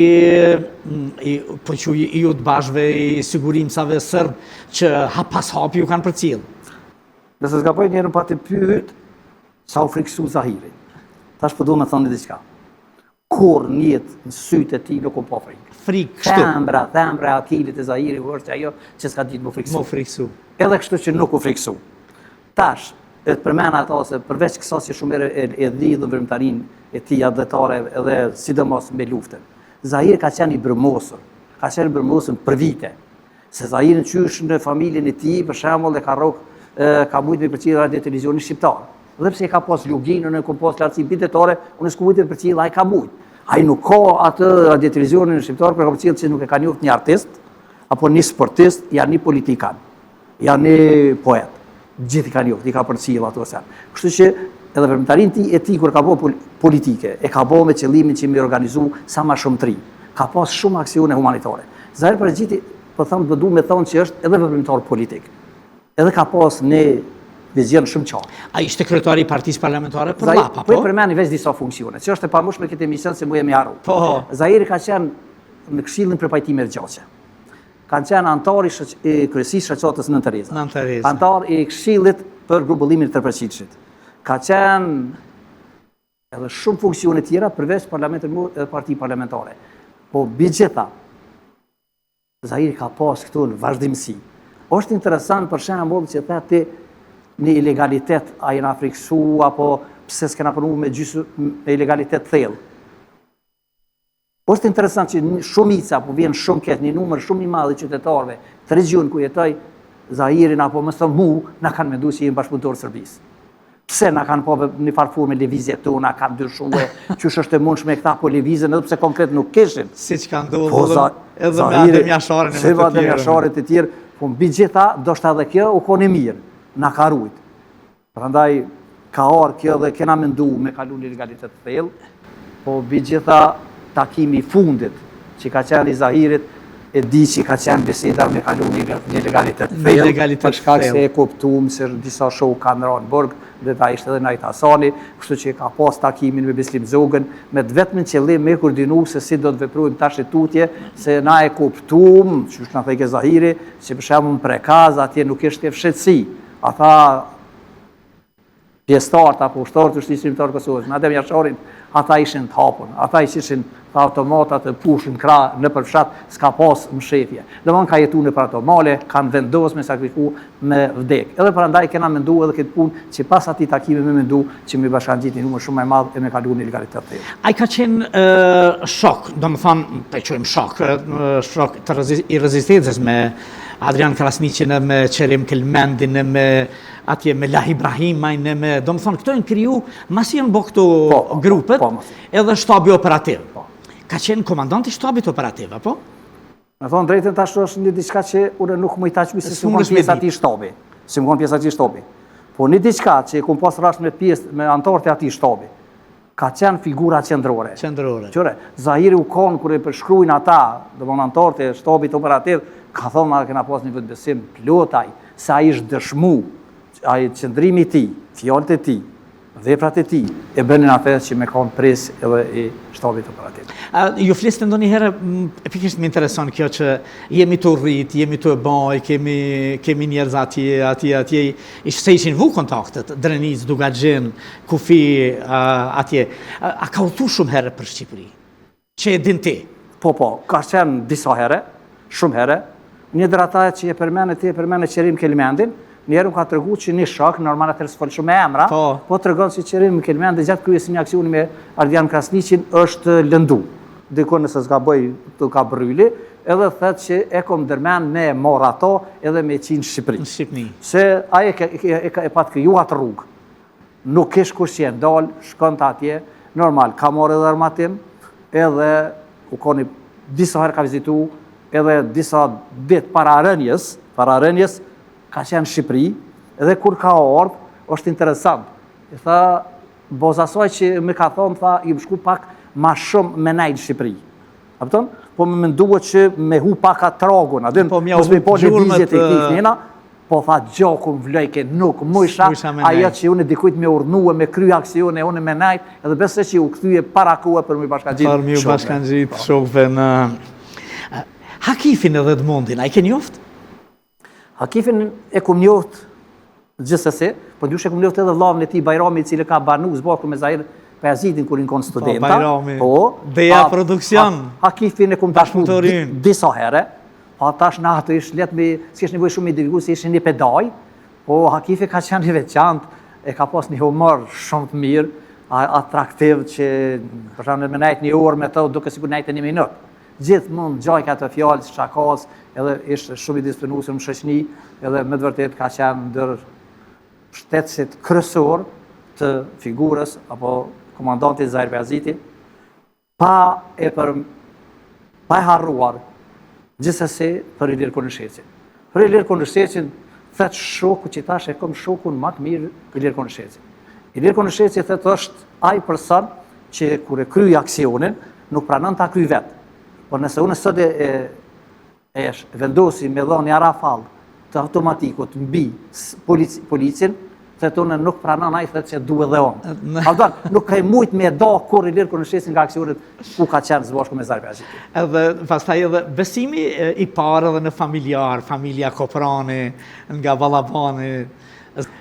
Speaker 2: jutë bashve, i sigurimcave sërbë që pas hapi ju kanë për cilë.
Speaker 5: Nëse s'ka njerën pa të pyet, sa u friksu Zahiri. Tash po du me thonë një diçka. Kur njët në sytë e ti nuk u po frikë.
Speaker 2: Frikë, kështu?
Speaker 5: Thembra akilit e Zahiri është ajo që s'ka ditë më friksu.
Speaker 2: Më friksu.
Speaker 5: Edhe kështu që nuk u friksu. Tash, e të përmena ata se përveç kësa që shumë e dhidhë vërmëtarin e ti adhetare edhe sidomos me luftën. Zahiri ka qenë i bërmosur. Ka qenë i bërmosur për vite. Se Zahiri në qysh në familjen e ti, për shembull e ka mujtë me përqilë radio televizionin shqiptar. Dhe pse ka pas luginën, ka pas lartësi bitetare, unë s'ku mujtë me përqilë, a i ka mujtë. Ai nuk ka atë radiotelevizionin shqiptar për kapacitetin që nuk e ka njoft një artist, apo një sportist, janë një politikan, janë një poet. Gjithë i ka njoft, i ka përcjell ato sen. Kështu që edhe veprimtarinë e tij kur ka bëu politike, e ka bëu me qëllimin që mi organizu sa më shumë tri. Ka pas shumë aksione humanitare. Zahir Paragjiti, po them do duhet me thonë që është edhe veprimtar politik. Edhe ka pas një vizion shumë qartë.
Speaker 2: A ishte kryetari i partisë parlamentare për
Speaker 5: Zahiri,
Speaker 2: Llapa,
Speaker 5: po?
Speaker 2: po?
Speaker 5: I përmeni veç disa funksione, që është e pamushme këtë emision se mu jemi harru.
Speaker 2: Po.
Speaker 5: Zahiri ka qenë në Këshillin për pajtime të gjaqe. Kanë qenë antar i kryesisë shoqatës Nën Tereza.
Speaker 2: Nën Tereza.
Speaker 5: Antar i Këshillit për grumbullin e tërparaqitshit. Ka qenë edhe shumë funksione tjera përveç parlamentit edhe parti parlamentare. Po bigjeta, Zahiri ka pas këtu në vazhdimsi. Është interesant për shembull që ti në ilegalitet a jena friksu, apo pse s'kena punu me gjysë me ilegalitet thellë. Është interesant që shumica, po vjen shumë ketë, një numër shumë i madh i qytetarëve të regjion ku jetoj, Zahirin apo më thënë mu, na kanë mendu që jemi bashkëpunëtorë Serbisë. Pse na kanë po një farë forme lëvizje tu, na kanë dyshue, qysh është e mundshme këta po lëvizën, edhe pse konkret nuk kishin.
Speaker 2: Siç ka ndodhur edhe me Ademjasharin e
Speaker 5: me Ademjasharit e tjerë, po mbi gjitha, do shta edhe kjo u koni mirë, na ka rujt. Prandaj ka orë kjo dhe kena mendu me kalu një legalitet të thellë, po mbi gjitha takimi i fundit që ka qenë i Zahirit, e di që ka qenë biseda me kalu një legalitet të thellë, për shkak se e kuptuam se disa show kanë rënë burg, dhe ta ishte edhe Najt Hasani, kështu që ka pas takimin me Bislim Zogën, me të vetmin qëllim me koordinu se si do të veprojmë tash e tutje, se na e kuptuam, që është na theke Zahiri, që për shembull në Prekaz atje nuk ishte fshetësi. Ata pjesëtarët apo ushtarët të Shtisë Shqiptare të Kosovës, me Ademjasharin, ata ishin të hapur, ata ishin të automatat të pushin krah në përfshat, s'ka pas mshefje. Domthon ka jetu në për ato male, kanë vendosur me sakrifiku me vdek. Edhe prandaj kena mendu edhe këtë punë që pas atij takimi me mendu që me bashkangjit një numër shumë më i madh e me kalu në legalitet të thellë.
Speaker 2: Ai ka qenë shok, domethënë, po e quajmë shok i rezistencës me Adrian Krasniqin, me Qerim Kelmendin, me atje me Lah Ibrahimajn, me domethënë këto janë kriju masi janë bë këto grupet, edhe shtabi operativ. Ka qenë komandant i shtabit operativ, apo?
Speaker 5: Me thonë drejtën tash është një diçka që unë nuk më i taqmi se si më konë pjesë ati shtabi. Si më konë pjesë ati shtabi. Po një diçka që i kom pas rasht me pjesë me antarët e ati shtabi, ka qenë figura qendrore. Qëre, Zahiri u konë kër e përshkrujnë ata, dhe më në antarët e shtabit operativ, ka thonë ma kena pas një vetbesim plotaj, se a ishtë dëshmu, a i qëndrimi ti, fjallët e ti, veprat e ti, e bënin atë që me kanë pres edhe i shtabit operativ.
Speaker 2: Ju flisë ndonjë herë, pikërisht më intereson kjo që jemi të rrit, jemi të baj, kemi njerëz atje, se ishin vu kontaktet, Drenic, Dugaxhin, Kufi, atje. A ka udhëtu shumë herë për Shqipëri? Që e din ti?
Speaker 5: Po, ka qenë disa herë, shumë herë, një drata që e përmene Qerim Kelmendin, njerë më ka të regu që një shok, normal atër së folë shumë e emra, po të regon që Qerim Kelmendin gjatë kryes një aksioni me Ardian Krasniqin është lëndu. Dikon nëse s'ka bëj të ka bryli, edhe thëtë që e kom dërmen me mor ato edhe me qinë Shqipëri. Se aje e patë kriju atë rrugë. Nuk ish kush që e ndalë, shkon të atje, normal, ka morë edhe armatim, edhe u koni disa herë ka vizitu, edhe disa dit para rënjes, ka qenë Shqipëri, edhe kur ka ardhë, është interesant. I tha, bozasoj që me ka thonë, tha, i më shku pak ma shumë me najtë Shqipëri. Apëton? Po me mendua që me hu pak atë tragun, adin, mos me po një vizjet e këtij njëna, po tha, gjokun vlejke, nuk mujsha, ajo që unë dikujt me urnue, me kry aksione, unë me najtë, edhe besë që u këthyje para kua për me bashkangjit shokve.
Speaker 2: Për me bashkangjit shokve në... Hakifin edhe Edmondin, a i ke njoftë?
Speaker 5: Hakifin e kum njoft gjithsesi, po ndysh e kum njoft edhe vllavën e tij Bajrami, i cili ka banu zbashku me Zahir Pajazitin kur ikon studenta.
Speaker 2: Bajrami. Deja produksion.
Speaker 5: Hakifin e kum tashmu disa herë. Po tash na ato ish let me, s'kesh nevojë shumë me dërgues, ishin një pedaj. Po Hakifi ka qenë i veçantë, e ka pas një humor shumë të mirë, atraktiv që për shembull me najt një orë me to duke sikur najt 1 minutë. Gjithmonë gjaj ka të fjalë, shakas, edhe ishte shumë i disciplinuar në shoqëni, edhe me të vërtetë ka qenë ndër shtetësit kryesor të figurës apo komandantit Zahir Pajaziti. pa e harruar gjithsesi për Ilir Konëshecin. Për Ilir Konëshecin, thët shoku që tash e kom shokun më të mirë Ilir Konëshecin. Ilir Konësheci thët është ai person që kur e kryi aksionin, nuk pranon ta kryj vetë. Por nëse unë sot e vendosi me dhënë një rafall të automatikut mbi policin, thët unë nuk pranon ai thët që duhet dhe unë. Aldon, nuk ka mujt me do kur Ilir Konëshecin nga aksionet ku ka qenë së bashku me Zarpi Azizi.
Speaker 2: Edhe pastaj edhe besimi i parë edhe në familjar, familja Koprani, nga Ballabani,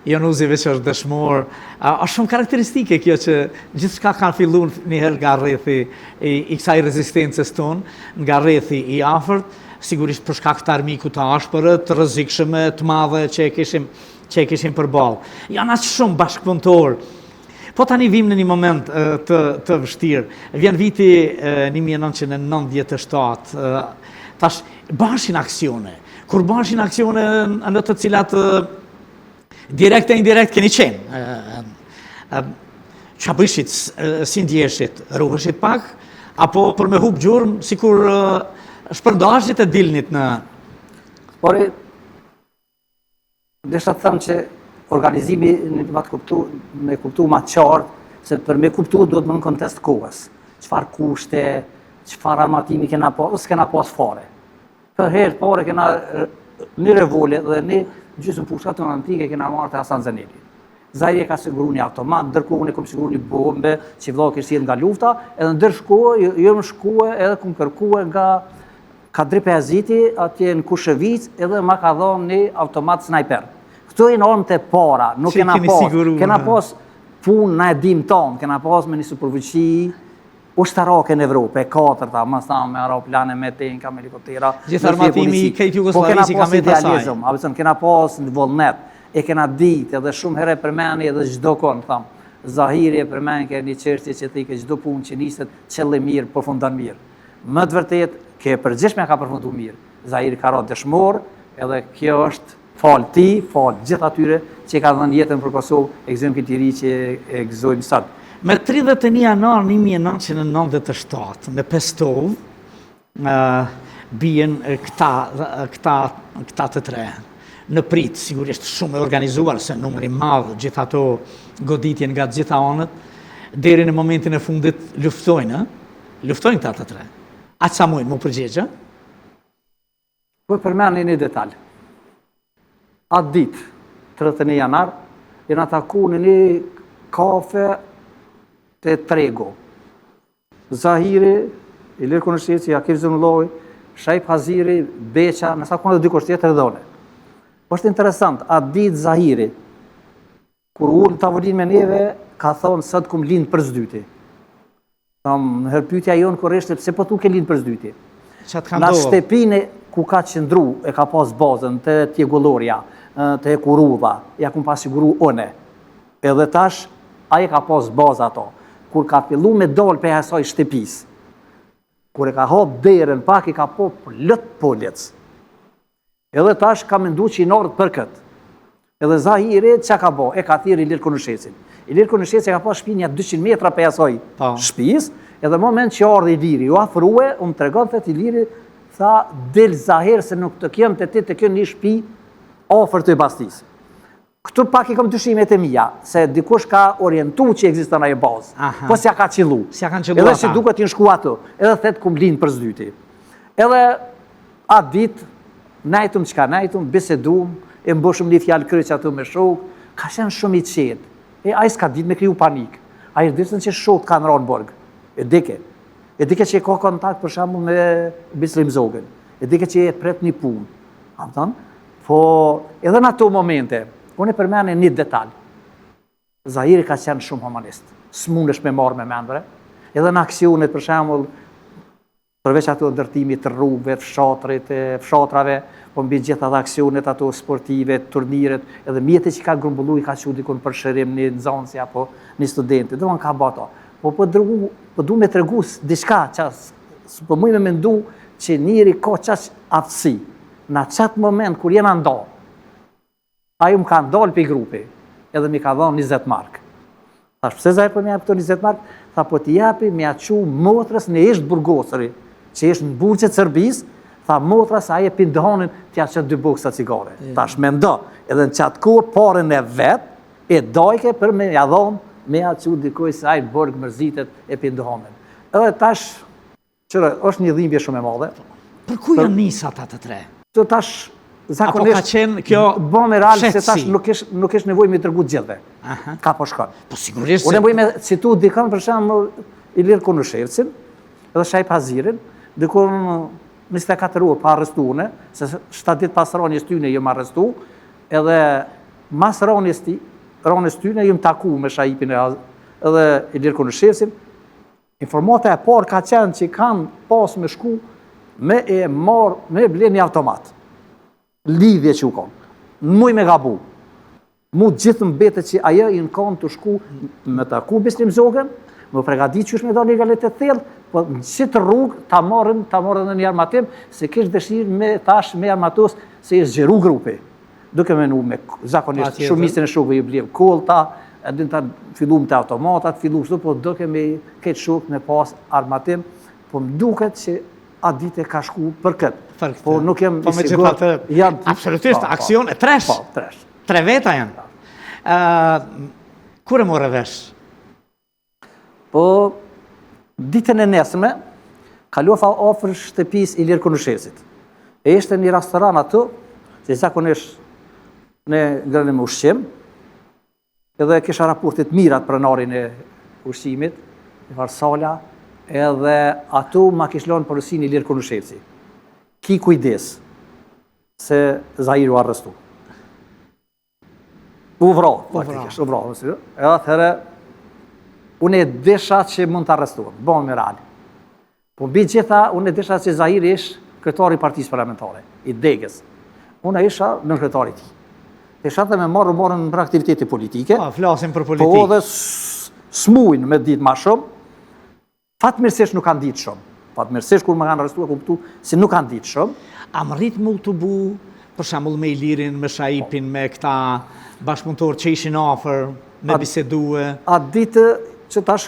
Speaker 2: Januzive që është dëshmor, është shumë karakteristike kjo që gjithçka kanë filluar njëherë nga rrethi i kësaj rezistencës tonë, nga rrethi i afërt, sigurisht për shkak të armiku të ashpër, të rrezikshme, të madhe që e kishim përballë. Janë aq shumë bashkëpunëtor. Po tani vim në një moment të vështirë. Vjen viti 1997, tash bashin aksione. Kur bashin aksione në të cilat direkt e indirekt keni qenë. Qa bëshit, si ndjeshit, ruheshit pak, apo për me hub gjurëm, si kur shpërdashit e dilnit në...
Speaker 5: Por desha të thëmë që organizimi me kuptu ma qartë, se për me kuptu do të më në kontest kohës. Qfar kushte, qfar armatimi kena pas, ose kena pas fare. Për herë pare kena një revole dhe një gjysmë pushkat të në antike kena marrë të Hasan Zeneli. Zahiri e ka siguru një automat, ndërkohë unë e kom siguru një bombe që vëllohë kështë jetë nga lufta, edhe ndërshkohë, jo më shkohë edhe kom kërkuhe nga Kadri Pejaziti, atje në Kushëvic, edhe ma ka dhonë një automat sniper. Këto e në ormë të para, nuk kena pas punë na e dim tonë, kena pas me një superfuqi ushtarake në Evropë, e katërta, mas ta me aeroplane, me tenka, me helikoptera.
Speaker 2: Gjithë armatimi i kejtë Jugoslavisë ka me të saj.
Speaker 5: Kena pas në vullnet, e kena ditë edhe shumë herë përmeni edhe gjdo konë, thamë. Zahiri e përmeni ke një çështje që thike gjdo punë që niset qëllë mirë, përfundan mirë. Më të vërtet, ke përgjithshme ka përfundu mirë. Zahiri ka rrë dëshmor, edhe kjo është falë ti, falë gjithë atyre që ka dhënë jetën për Kosovë, ekzempli i ri që e gëzojmë sot.
Speaker 2: Me 31 janar 1997, në Pestov, bien këta të tre. Në prit, sigurisht shumë e organizuar, se numëri madhë gjithë ato goditje nga gjitha anët, deri në momentin e fundit luftojnë këta të tre. Aqë sa mujnë, mu përgjegje?
Speaker 5: Po përmeni një detalj. Atë ditë, 31 janar, jena taku në një kafe të Trego. Zahiri, Ilir Konësheci, Akif Zënulloj, Shajp Haziri, Beqa, nësa kone dhe dy koshtjetë të dhone. është interesant, atë ditë Zahiri, kur unë të avolin me neve, ka thonë sëtë kum linë për zdyti. Në herpytja jonë kur eshte, pse po tu ke linë për zdyti? Në shtepine ku ka qëndru, e ka pas bazën të Tjegolloria, të Kurudha, ja kum pas siguru one. Edhe tash, aje ka pas bazë ato. Kur ka fillu me dalë për hesaj shtepis, kur e ka hap derën pak, i ka po lët poljec. Edhe tash ka mendu që i nërët për këtë. Edhe Zahiri, që ka bo? E ka thirë Ilir Konëshecin. Ilir Konësheci ka pas shpinja 200 metra për hesaj shpis, edhe moment që ardhe Iliri, ju afruhe, unë të regon të Iliri, tha, del Zahir, se nuk të kjem të ti të kjo një shpi, ofër të i bastis. Këtu pak i kom dyshimet e mija, se dikush ka orientu që eksistën aje bazë, po s'ja ka qilu. Edhe që duke t'in shku ato, edhe thetë kum linë për zdyti. Edhe atë dit, najtum që ka najtum, bisedum, e mboshëm një fjallë kërë që ato me shok, ka shenë shumë i qetë. E a i s'ka dit me kriju panik. A i rëdisën që shok ka në Ronborg. E dike që e ka kontakt për shamu me Bislim Zogen. E dike që e pret një punë. Po edhe në ato momente, unë e përmene një detalj. Zahiri ka qenë shumë humanist. S'mundesh me marrë me mendore. Edhe në aksionet për shamu, përveç ato ndërtimit të rrugëve, fshatrave, po mbi gjitha dhe aksionet ato sportive, turniret, edhe mjetë që ka grumbullu i ka që dikon për shërim një nëzansi apo një studenti, dhe ka bato. Po du me të regu diçka qas, po mu me mendu që njëri ka qas aftësi, në qatë moment kur jena nda, a ju më ka ndalë për i grupi, edhe mi ka dhonë 20 mark. Thash, pse Zahir po më jap këto 20 mark? Tha, po t'i japi me aqu motrës në ishtë burgosëri, që ishtë në burqe Serbisë, tha motra se aje pindonin t'ja qëtë 2 boksa cigare. Tash me ndo, edhe në qatë kohë parën e vetë, e dojke për me jadhon, me aqu dikoj se aje bërg mërzitet e pindonin. Edhe tash, qërë, është një dhimbje shumë e madhe.
Speaker 2: Për ku janë nisat atë 3?
Speaker 5: Që tash,
Speaker 2: Apo ka qenë kjo
Speaker 5: bo me real se
Speaker 2: shetësi?
Speaker 5: tash nuk ish nevoj me tërgu gjithve. Ka po shkon.
Speaker 2: Po sigurisht
Speaker 5: Unë nevoj me citu dikën, për shembull Ilir Konushevcin, edhe Shaj Pazirin, dikon 24 orë pa arrestuane, se 7 ditë pas rënies tyne jëm arrestu, edhe mas rënies tyne jëm taku me Shajipin edhe Ilir Konushevcin. Informata e parë ka qenë që kanë pas me shku me e marë, me ble një automat. Lidhje që u konë. Muj me gabu. Mu gjithë mbetet që ajo i në konë të shku me taku Bislim Zogen, më pregadit që është me do legalitet thellë, po në qitë rrugë ta marrën në një armatim, se kishë dëshirë me tash me armatos se i zgjeru grupi. Duke menu me zakonisht shumicën e shukëve i bljem kolta, edhin ta fillum të automatat, fillum shtu, po duke me këtë shukë me pas armatim, po më duket që atë dite ka shku për këtë. Po nuk jem i sigur.
Speaker 2: Absolutisht, aksion e tresh.
Speaker 5: Po, tresh.
Speaker 2: 3 veta janë. Kur e more vesh?
Speaker 5: Po, ditën e nesme, kaluafa ofër shtëpis Ilir Konushevcit. E ishte një restoran aty, që zakonisht në ngrënë me ushqim, edhe kisha raportit mirat pronarin e ushqimit, i Varsala, edhe atu ma kishlonë porosin Ilir Konushevci. Ki kujdes se Zahir u arrestu. U vro, faktikisht, u vro. Edhe atëherë, unë e desha që mund të arrestuam, bon me rali. Po mbi gjitha, unë e desha që Zahir ish kryetari i partisë parlamentare, i Degës. Unë isha në kryetari ti. Isha dhe me morën në aktiviteti politike.
Speaker 2: Flasim për politikë.
Speaker 5: Po edhe smujnë me ditë ma shumë, fatmirësisht nuk kanë ditë shumë. Fatmirësisht kur më kanë arrestuar kuptu se nuk kanë ditë shumë.
Speaker 2: A më rritë më të bu, për shembull me Ilirin, me Shajipin, me këta bashkëpunëtor që ishin afër, me bisedue?
Speaker 5: A ditë që tash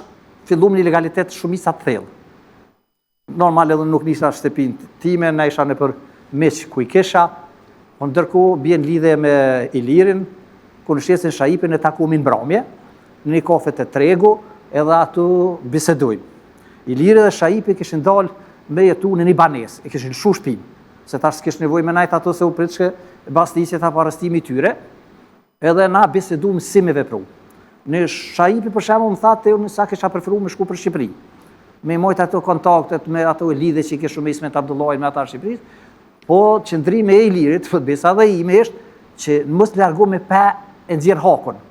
Speaker 5: fillum një legalitet shumica të thellë. Normal edhe nuk nisha shtëpin time, na isha në për meq ku i kesha, po ndërkohë bjen lidhe me Ilirin, Konushevcin, Shajipin e takumin mbrëmje, në një kafe të Tregu, edhe atu bisedujnë. Iliri dhe Shajipi kishin dalë me jetu në një banes, e kishin shu shpin, se tash s'kish nevoj me najt ato se u pritshke bastisje ta parastimi tyre, edhe na bisedum si me vepru. Në Shajipi për shemë më thate, unë sa kisha preferu me shku për Shqipëri, me mojt ato kontaktet me ato e lidhe që i kishu me Ismet Abdullaj me ata Shqipëris, po qëndrimi e Ilirit, besa dhe ime ishtë që në mos largu me pa e nxjerr hakun,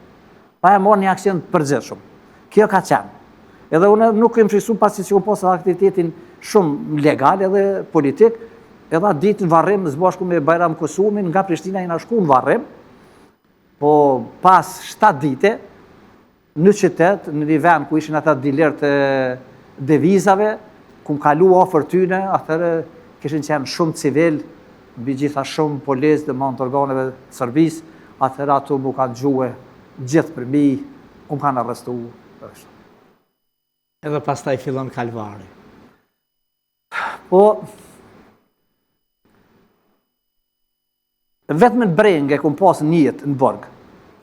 Speaker 5: pa e marrë një aksion të përgjithshëm. Kjo ka qenë. Edhe unë nuk kem frisu pasi që u posa aktivitetin shumë legal edhe politik, edhe atë ditë në varrim zbashku me Bajram Kosumin, nga Prishtina i na shku në varrim, po pas 7 dite, në qytet, në një vend ku ishin ata dilert e devizave, ku më kalu ofër tyne, atëherë kishin qenë shumë civil, mbi gjitha shumë polis dhe mand organeve të Serbis, atëherë ato mu kanë gjue gjithë për mi, më kanë arrestu.
Speaker 2: Edhe pas taj fillon kalvari.
Speaker 5: Po, vetëm në brengë e kom pas njët në bërgë,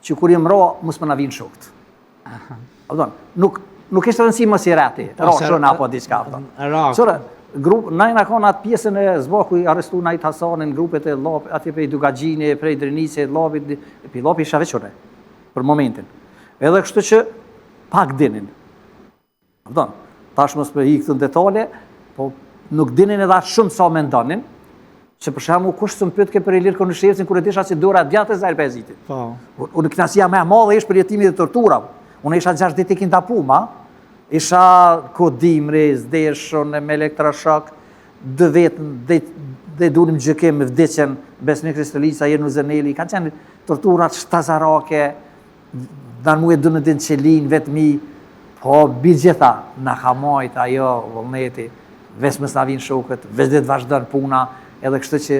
Speaker 5: që kur jem ra, mus më na vinë shokët. Nuk ishtë rëndësi më si reti, rashën apo diçka. Qërë, najna ka në atë pjesën e zbaku i arrestu na i Hasanin, grupet e Lapit, atje prej Dugagjini, prej Drenice, Lapit, pi Lapit isha veqore, për momentin. Edhe kështu që pak dinin. Tash mos për i këtë në detale, po nuk dinin edhe shumë sa me ndonin, që për shembull kush së më pyetke për Ilir Konushevcin kur e disha që dora djatë e Zahir Bezitit. Unë knasia me madhe ish për jetimin dhe tortura. Unë isha 6 ditë i kin tapuma, isha kodimri, zdeshon, me elektroshok, 2 vetën, dhe dunim gjykim me vdicjen Besnik Kristolica, Jenu Zeneli, ka qenë torturat shtazarake, dan mu e du në din qelin, vetëmi, po bi gjitha, na ka majt ajo vullneti, ves mës na vinë shokët, ves dhe të vazhdojnë puna, edhe kështë që...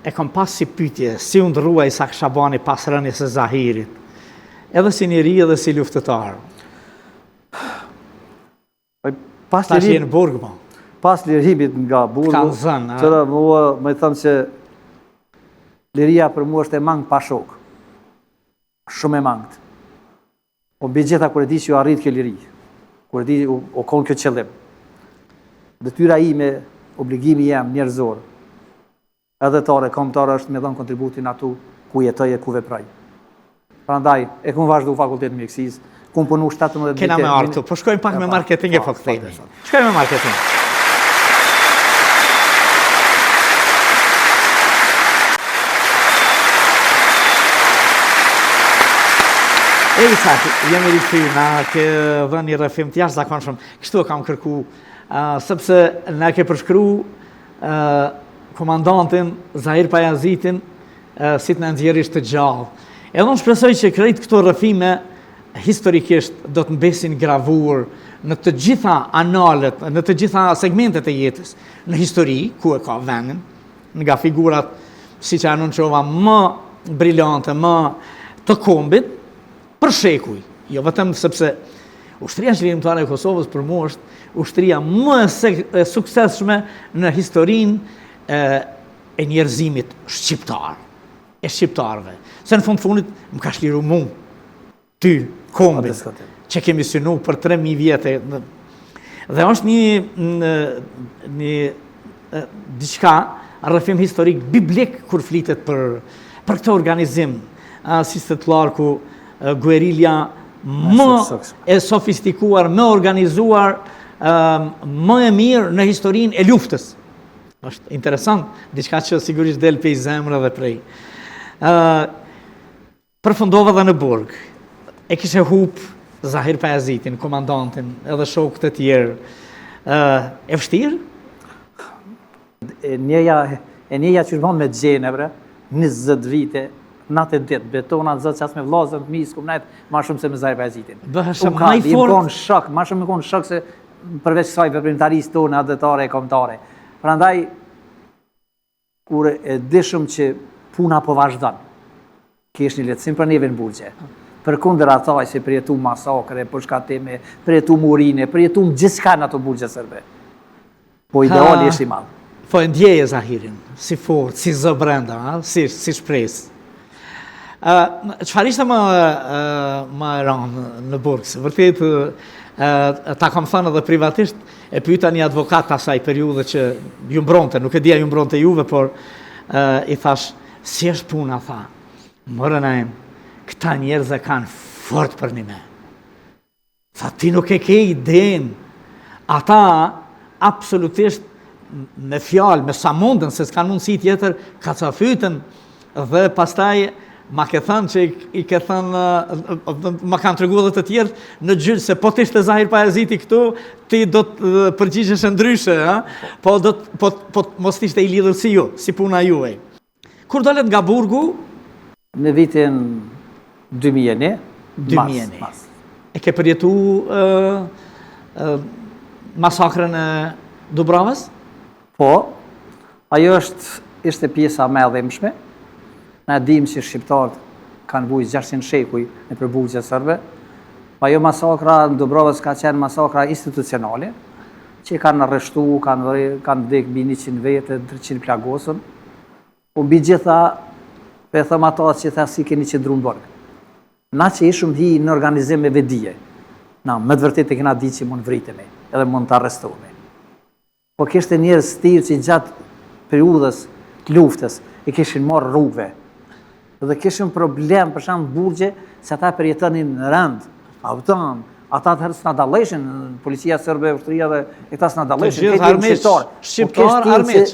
Speaker 2: E kom pas si pytje, si u ndruaj Isak Shabani pas rënies së Zahirit. edhe si njeri edhe si luftëtar.
Speaker 5: Pas
Speaker 2: Tash je në burg, po.
Speaker 5: Pas lirimit nga burgu,
Speaker 2: Kanë zënë,
Speaker 5: qëra mua më thëmë që liria për mua është e mangë pa shok. Shumë e mangët. O mbi gjitha kër e di që ju arrit kjo liri, kër e di o konë kjo qëllim. Detyra ime, obligimi jam njerëzor, edhe tare, kombëtare është me dhënë kontributin atu ku jetoj e ku vepraj. Prandaj, e kumë vazhdu fakultet mjekësis, kumë punu 17 vite.
Speaker 2: Kena me artu, po shkojmë pak me marketing e po këthejmë. Shkojmë me marketing. E i thati, jemi rikëty na ke dhe një rëfim të jashtë zakonshëm. Kështu e kam kërku, sepse na ke përshkru komandantin Zahir Pajazitin si të në nxjerrisht të gjallë. Edhe unë shpresoj që krejt këto rëfime historikisht do të mbesin gravur në të gjitha analet, në të gjitha segmentet e jetës, në histori, ku e ka vendin, nga figurat si që anunqova më brillante, më të kombit, për shekuj, jo vetëm sepse ushtria qëllimtare e Kosovës për mua është ushtria më e suksesshme në historinë e njerëzimit shqiptar, e shqiptarëve. Se në fundit më ka shliru mu, ty, kombit, që kemi synu për 3000 vjetë. Dhe është një diçka rrëfim historik biblik kur flitet për këtë organizim, si së të larku, guerilja më e sofistikuar, më organizuar, më e mirë në historinë e luftës. Është interesant, diçka që sigurisht del pej zemrë dhe prej. Përfundova dhe në burg, e kishe hup Zahir Pajazitin, komandantin, edhe shokët e tjerë. E vështirë?
Speaker 5: E njeja që shmonë me gjenevre, 20 vite, natë e ditë, betonat zëtë që asë me vlazën, misë, kumë najtë, ma shumë se me Zahir Pajazitin.
Speaker 2: Bëhëshë ma i fort?
Speaker 5: Ma shumë me konë shok se përveç kësaj veprimtarisë tonë, adetare e komtare. Prandaj, kur e dishëm që puna po vazhdan, kesh një letësim për neve në burgje, për kundër ataj se përjetu masakre, përshkatime, përjetu murine, përjetu më gjithka në ato burgje sërbe. Po ideali është i madhë.
Speaker 2: Po e ndjeje Zahirin, si fort, si zë brenda, si shpresë. Qëfar ishte më ranë në burg? Se vërtet, ta kam thënë edhe privatisht, e pyeta një advokat asaj periudhe që ju mbronte, nuk e dija ju mbronte juve, por i thash, si është puna, tha, mërën e këta njerëz e kanë fort për një me. Tha, ti nuk e ke iden, ata absolutisht me fjalë, me sa mundën, se s'kanë mundësi tjetër, ka ca fytën dhe pastaj ma ke thënë që i ke thënë, ma kanë të regu dhe të tjerë në gjyrë, se po t'ishte Zahir Pajaziti këtu, ti do të përgjigjesh ndryshe, po mos t'ishte i lidhur si ju, si puna juaj. Kur dolet nga burgu?
Speaker 5: Në vitin 2001,
Speaker 2: 2001.
Speaker 5: mas.
Speaker 2: E ke përjetu masakrën e Dubravës?
Speaker 5: Po, ajo ishte pjesa me dhimshme. Na dim që shqiptarët kanë vujt 600 shekuj në përbugje sërbe, pa jo masakra në Dubrovës ka qenë masakra institucionale, që kanë arreshtu, kanë vdek mbi 100 vete, 300 plagosën, po mbi gjitha, pe thëmë ata që tha si keni qëndru në burg. Na që ishëm hi në organizim me vedije, na, me të vërtet e kena di që mund vritemi, edhe mund të arrestohemi. Po kishte njerëz tillë që gjatë periudhës të luftës i kishin marrë rrugëve. Dhe kishin problem për shembull burgje se ata përjetonin në rënd, auton, ata të herë s'na dalleshin, policia serbe, ushtria dhe këta s'na dalleshin,
Speaker 2: shqiptar armiq,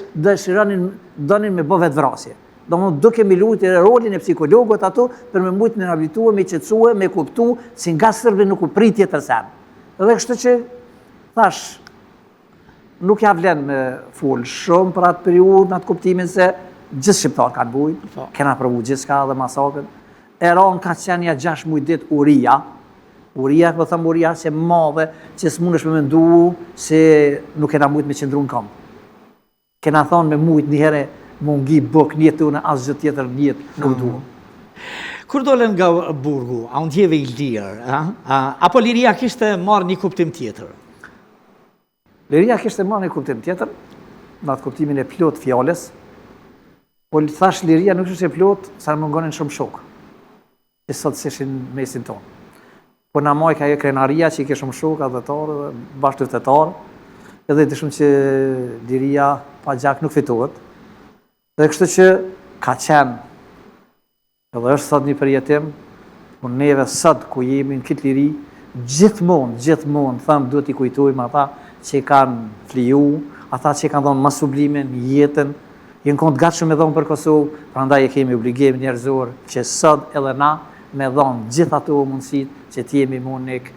Speaker 5: donin me bë vetvrasje. Domthonë duke mi luajtur rolin e psikologut ato për me mujt me habitue, me qetësue, me kuptu si nga serbi nuk u prit tjetër sen. Dhe kështu që thash nuk ja vlen me fol shumë për atë periudhë, në atë kuptimin se gjithë shqiptarë kanë bujt, kena provu gjithçka dhe masakrën. Eran ka qenë ja 6 muaj ditë uria, po thëmë uria që madhe, që s'mundesh me mendu se nuk kena mujt me qëndru në kamp. Kena thonë me mujt një herë mungi buk një të unë asgjë tjetër njët nuk duhëm.
Speaker 2: Kur dolen nga burgu, a unë djeve i lirë, apo liria kishte marrë një kuptim tjetër?
Speaker 5: Liria kishte marrë një kuptim tjetër, në atë kuptimin e plot fjales, po thash liria nuk ishte plot, sa në mungonin shumë shokë, që sot s'ishin mesin tonë. Po në maj ka e krenaria që i ke shumë shokë, adhetarë, bashkëtetarë, edhe të shumë që liria pa gjak nuk fitohet, dhe kështu që ka qenë, edhe është sot një përjetim, por neve sot ku jemi në këtë liri, gjithmonë, thëmë duhet i kujtojmë ata që kanë fliju, ata që kanë dhonë masublimin, jetën, jenë kontë gatshëm me dhonë për Kosovë, prandaj e kemi obligim njerëzor që sot edhe na me dhonë gjithë ato mundësit që t'jemi monik,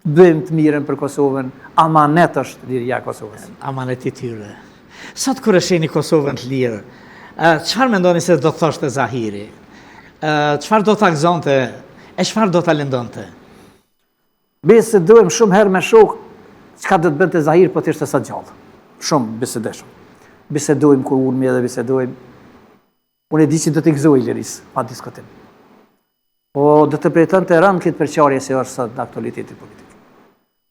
Speaker 5: bëjmë të mirën për Kosovën, amanet është liria Kosovës.
Speaker 2: Amanet i tyre. Sot kur e sheni Kosovën të lirë, çfarë mendoni se do të thoshte Zahiri? Çfarë do të akzonte, e çfarë do të lëndonte?
Speaker 5: Bisedojmë shumë herë me shok, çka do të bënte Zahir po të ishte sa gjallë. Shumë bisedeshëm. Bisedojmë kur ulmi edhe bisedojmë. Unë e di që do të gëzoj liris, pa diskutim. Po do të pretendonte rënd këtë përqarje se është sot në aktualitetin politik.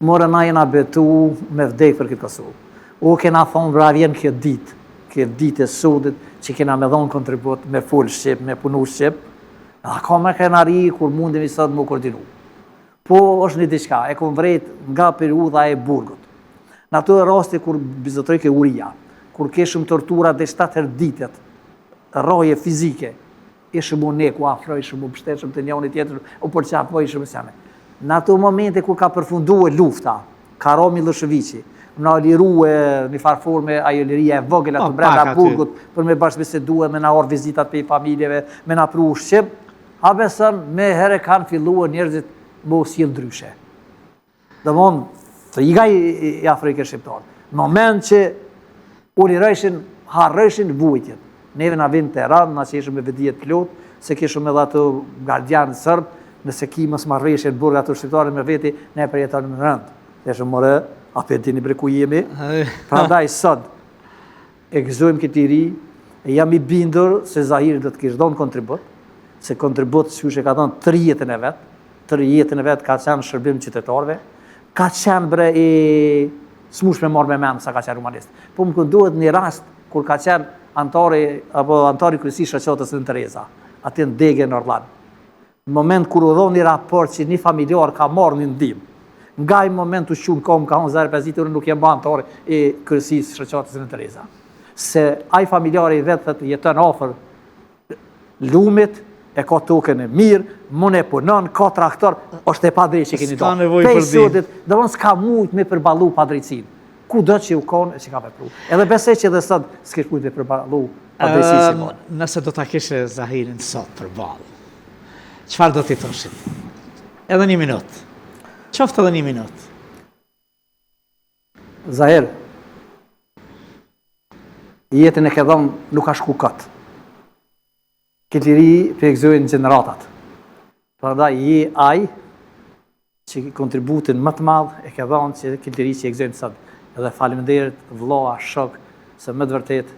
Speaker 5: Mora na jena betu me vdek për këtë Kosovë. O kena thonë vravjen këtë ditë e sudit, që kena me dhonë kontribut me full Shqip, me punu Shqip, dhe ka me krenari kur mundemi sot më koordinu. Po është një diçka, e kom vrejt nga periudha e burgut. Në ato e rasti kur bizotroj ke uria, kur keshëm tortura dhe 7 herë ditet, roje fizike, ishëm u ne ku afrojshëm, u pështetshëm të njëri tjetër, u përqapojshëm e sjame. Në ato momente kur ka përfundu e lufta, ka ro Miloševići, në liru e një farforme ajo liria e vogël atë brenda burgut për me bashkëbisedue, me na orë vizitat për i familjeve, me na pru Shqip, a besën me herë kanë filluar njerëzit më sjell ndryshe. Dhe mund të iga i Afrike shqiptarë. Në moment që unë harrëshin vujtjet. Neve na vind të Teheran, na që ishëm me vedijet plot, se kishëm edhe ato gardianë sërbë, nëse ki mos marrëshin burg ato shqiptarë me veti, ne përjetonim në rënd. Dhe shumë more, apo e dini bre ku jemi, prandaj sot e gëzojmë këtë ri, e jam i bindur se Zahiri do të kishë dhënë kontribut, se kontribut që e ka dhënë 3 jetën e vetë ka qenë shërbim qytetarëve, ka qenë bre i smush me marrë me menë sa ka qenë humanist. Po më këndohet një rast kur ka qenë antari kryesi shoqatës në Tereza, aty në Degë në Orlan. Në moment kur u dhon një raport që një familjar ka marrë një ndihmë, nga i moment u shqunë kom, ka unë zërë pëzit, unë nuk jem ba antore e kërësisë shoqatës në Tereza. Se aj familjari i vetët jetën ofër lumit, e ka token e mirë, mune punon, ka traktor, është e padrejt që keni do.
Speaker 2: Ska nevoj për di.
Speaker 5: Dhe unë s'ka mujt me përbalu padrejtsin. Ku do që u konë e që ka përpru. Edhe besej që edhe sot s'kesh mujt me përbalu padrejtsin që konë.
Speaker 2: Nëse do t'a kishe Zahirin sot përbalë, qëfar do t'i thoshin? Edhe 1 minutë. Qoftë edhe 1 minutë.
Speaker 5: Zahir, jetën e ke dhonë nuk ka shku këtë. Këtë liri për e gëzojnë gjeneratat. Prandaj je aj që kontributin më të madhë e ke dhonë që këtë liri që e gëzojnë sot. Edhe faleminderit, vëlla, shok, se më të vërtet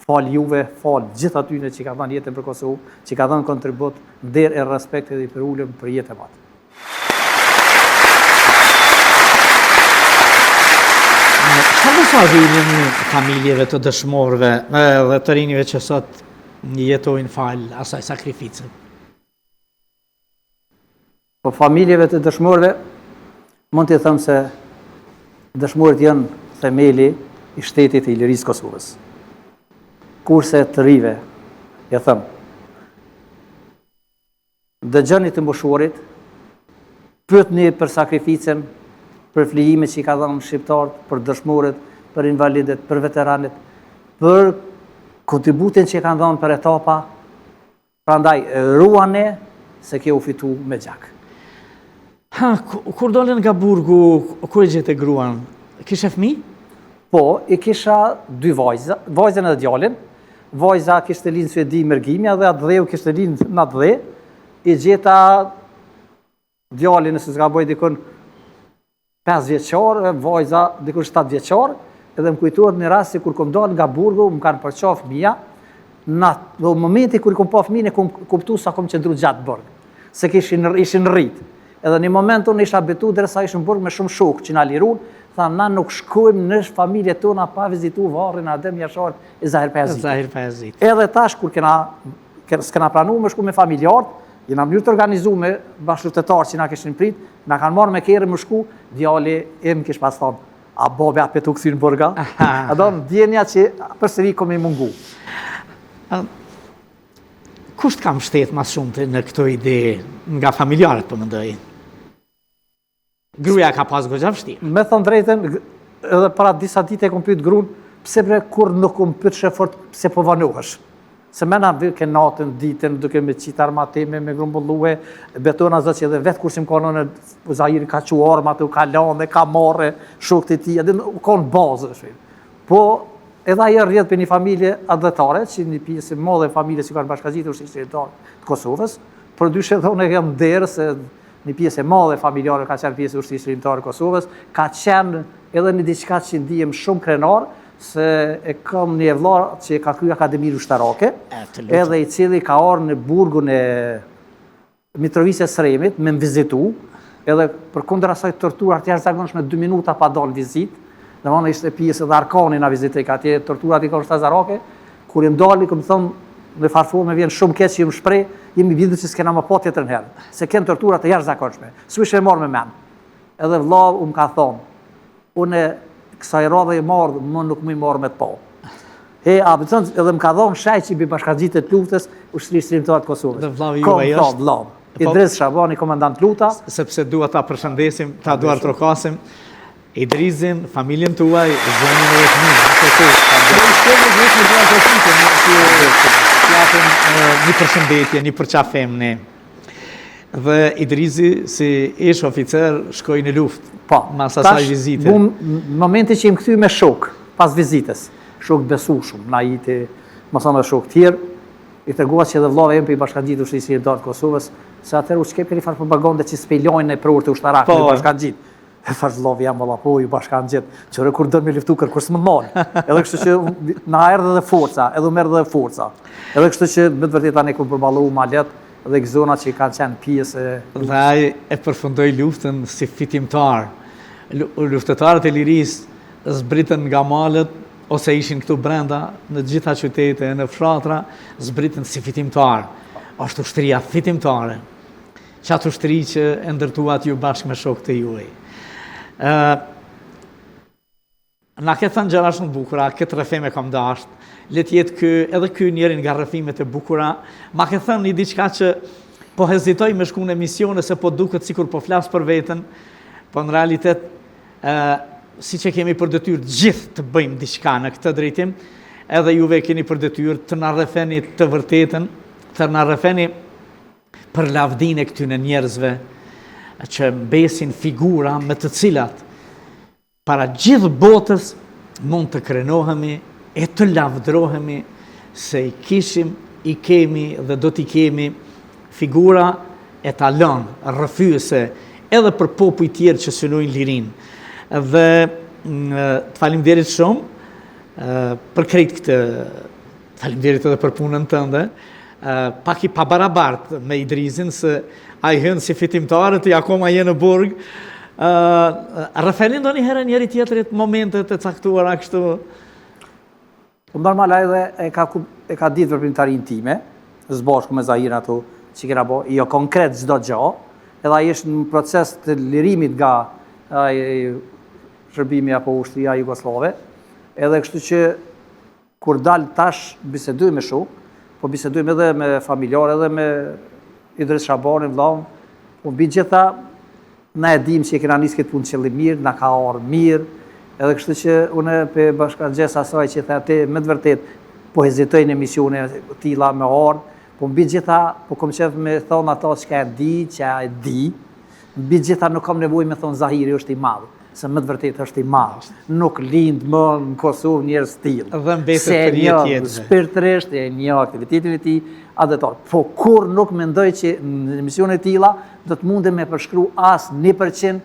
Speaker 5: falë juve, falë gjithë atyne që ka dhënë jetën për Kosovë, që ka dhënë kontribut nder e respektit dhe i për ullëm për jetë e matë.
Speaker 2: Çfarë do shajini familjeve të dëshmorëve dhe të rinjve që sot jetojnë falë asaj sakrificë?
Speaker 5: Po familjeve të dëshmorëve, mund të thëmë se dëshmorët janë themeli i shtetit e i lirisë Kosovës. Kurse të rive, e thëmë, dëgjoni të mbushuarit, pyetni për sakrificën, për flijime që i ka dhënë shqiptarët, për dëshmorët, për invalidet, për veteranët, për kontributin që i kanë dhënë për etapa, prandaj ruane se ke u fitu me gjak.
Speaker 2: Kur dolën nga burgu, kur e gjete gruan, kishe fëmijë?
Speaker 5: Po, i kisha 2 vajza, vajzën edhe djalin. Vajza kishte linë Svedi Mërgimja dhe atë dheu kishte linë në atë dhe. I gjeta djalin, nëse s'ka bëj dikun 5 vjeqar, vajza dikun 7 vjeqar, edhe më kujtuat një rast se kur kom dalë nga burgu, më kanë përqa fëmija, Në momenti kur i kom pa fëmijën e kom kuptu sa kom qëndru gjatë burg. Se ishin rrit. Edhe një moment unë isha betu derisa ishim burg me shumë shok që na lirun, tha na nuk shkojmë në familje tona pa vizitu varrin Adem Jashar e Zahir Pajazit. Edhe tash kur s'kena pranu me shku me familjarët, jena mënyrë të organizu me bashkëqytetarë që na kishin prit, na kanë marrë me kere më shku, djali im kish pas thonë, a bobe atë petu këthy në burga? A do në djenja që përsëri kom i mungu.
Speaker 2: Kusht kam shtetë mas shumë në këto ide nga familjarët për mëndoj? Gruja ka pas gogja vështirë.
Speaker 5: Me thënë drejten, edhe para disa dite e kom pyet grun, pse bre kur nuk kom pyet shefort pse po vanohesh. Se mena ke natën, ditën, duke me qitë armateme, me grumbullue, betona zë që edhe vetë kur si më konë në Zahiri ka që armat, ka lanë, ka marre, shokët e ti, edhe ka në bazë. Po, edhe ajo rrjedh për një familje adhetare, që një pjesë madhe familje që kanë bashkazit ushtrisë shqiptare të Kosovës, për dyshe edhe unë e kem derë se një pjesë madhe familjare ka qenë pjesë ushtrisë shqiptare të Kosovës, ka qenë edhe një diçka që ndihem shumë krenar, se e kam një vëlla që ka kryer akademinë ushtarake, edhe i cili ka ardhur në burgun e Mitrovice Sremit me më vizitu, edhe përkundër asaj torturat të jashtëzakonshme 2 minuta pa dalë vizitë, domethënë ishte pjesë dhe arkani na vizitoi atje, torturat i kanë ushtarake, kur i ndali, kam thënë në farfor më vjen shumë keq që më shpreh, jemi vitur që s'kena më pa tjetër herë, se kanë tortura të jashtëzakonshme. S'u e marr me mend. Edhe vëllau më ka thonë, unë kësaj radhe i marrë, më nuk më i marrë me të pa. Edhe më ka dhonë shaj që i bi bashkazitët luftës ushtrisë shqiptare të Kosovës.
Speaker 2: Dhe vllavi juaj është?
Speaker 5: Vllav. Idris Shabani, komandant luta.
Speaker 2: Sepse dua ta përshëndesim, ta duar trokasim, Idrizin, familjen tuaj, zonën e një përshëndetje, një përqafemni. Dhe Idrizi, si ish oficer, shkoj në luftë. Mas asaj vizite.
Speaker 5: Në momenti që im këthy me shok, pas vizitës, shok besu shumë, na iti, më thonë dhe shok tjerë, i tërgua që edhe vllave em për i bashkangjitë ushtrisë shqiptare të Kosovës, se atëherë u shkep këri farë propagande që spejlojnë e prurë të ushtarakë në bashkangjitë. E thash vllave jam valla po i bashkangjitë, që kur dërë me liftu kërkur s'më malë. Edhe kështu që na erdhe dhe forca, edhe më erdhe dhe forca. Edhe kështu që me të vërtet tani kur përballu ma letë, dhe këzona që i kanë qenë pjesë.
Speaker 2: Dhe ai e përfundoi luftën si fitimtar. Luftëtarët e lirisë zbritën nga malët, ose ishin këtu brenda, në gjitha qytete, në fshatra, zbritën si fitimtar. Është ushtria fitimtare. Qatë ushtri që e ndërtuat ju bashkë me shokët e juaj. Na këtë thënë gjëra shumë bukura, këtë rrëfime kam dashtë, let jetë edhe ky njëri nga rrëfimet e bukura, ma këtë thënë një diçka që po hezitoj me shku në emisione, se po duket sikur po flasë për vetën, po në realitet, si që kemi për detyrë gjithë të bëjmë diçka në këtë drejtim, edhe juve keni për detyrë të na rrëfeni të vërtetën, të na rrëfeni për lavdin e këtyne njerëzve, që mbesin figura me të cilat para gjithë botës mund të krenohemi e të lavdrohemi se i kishim, i kemi dhe do t'i kemi figura e talon, rrëfyese edhe për popuj tjerë që synojnë lirin. Dhe të falimderit shumë për krejt këtë, falimderit edhe për punën tënde, pak i pabarabart me Idrizin, se a i hënë si fitimtarët i akoma jenë në burg. Rrëfelin do një herë njëri tjetërit momentet e caktuara kështu?
Speaker 5: Normal edhe e ka ditë veprimtarin time, zbashku me Zahirin ato që kena bo, jo konkret çdo gjë, edhe ai është në proces të lirimit nga shërbimi apo ushtria jugoslave, edhe kështu që kur dal tash bisedoj me shok, po bisedojmë edhe me familjarë, edhe me Idris Shabanin, vllaun, po mbi gjitha na e dim që e kena nisë këtë punë qëllim mirë, na ka ardhur mirë, edhe kështu që unë për bashkangjes asaj që the me të vërtet po hezitoj në emisione tilla me ardhur, po mbi gjitha po kom qef me thonë ato që e di, mbi gjitha nuk kam nevojë me thonë Zahiri është i madh, se më të vërtet është i madh. Nuk lind më në Kosovë njerëz tillë.
Speaker 2: Dhe mbetet për jetë tjetër.
Speaker 5: Shpirtërisht e një aktivitetin e tij adhetor. Po kur nuk mendoj që në emisione të tilla do të mundem me përshkru as 1%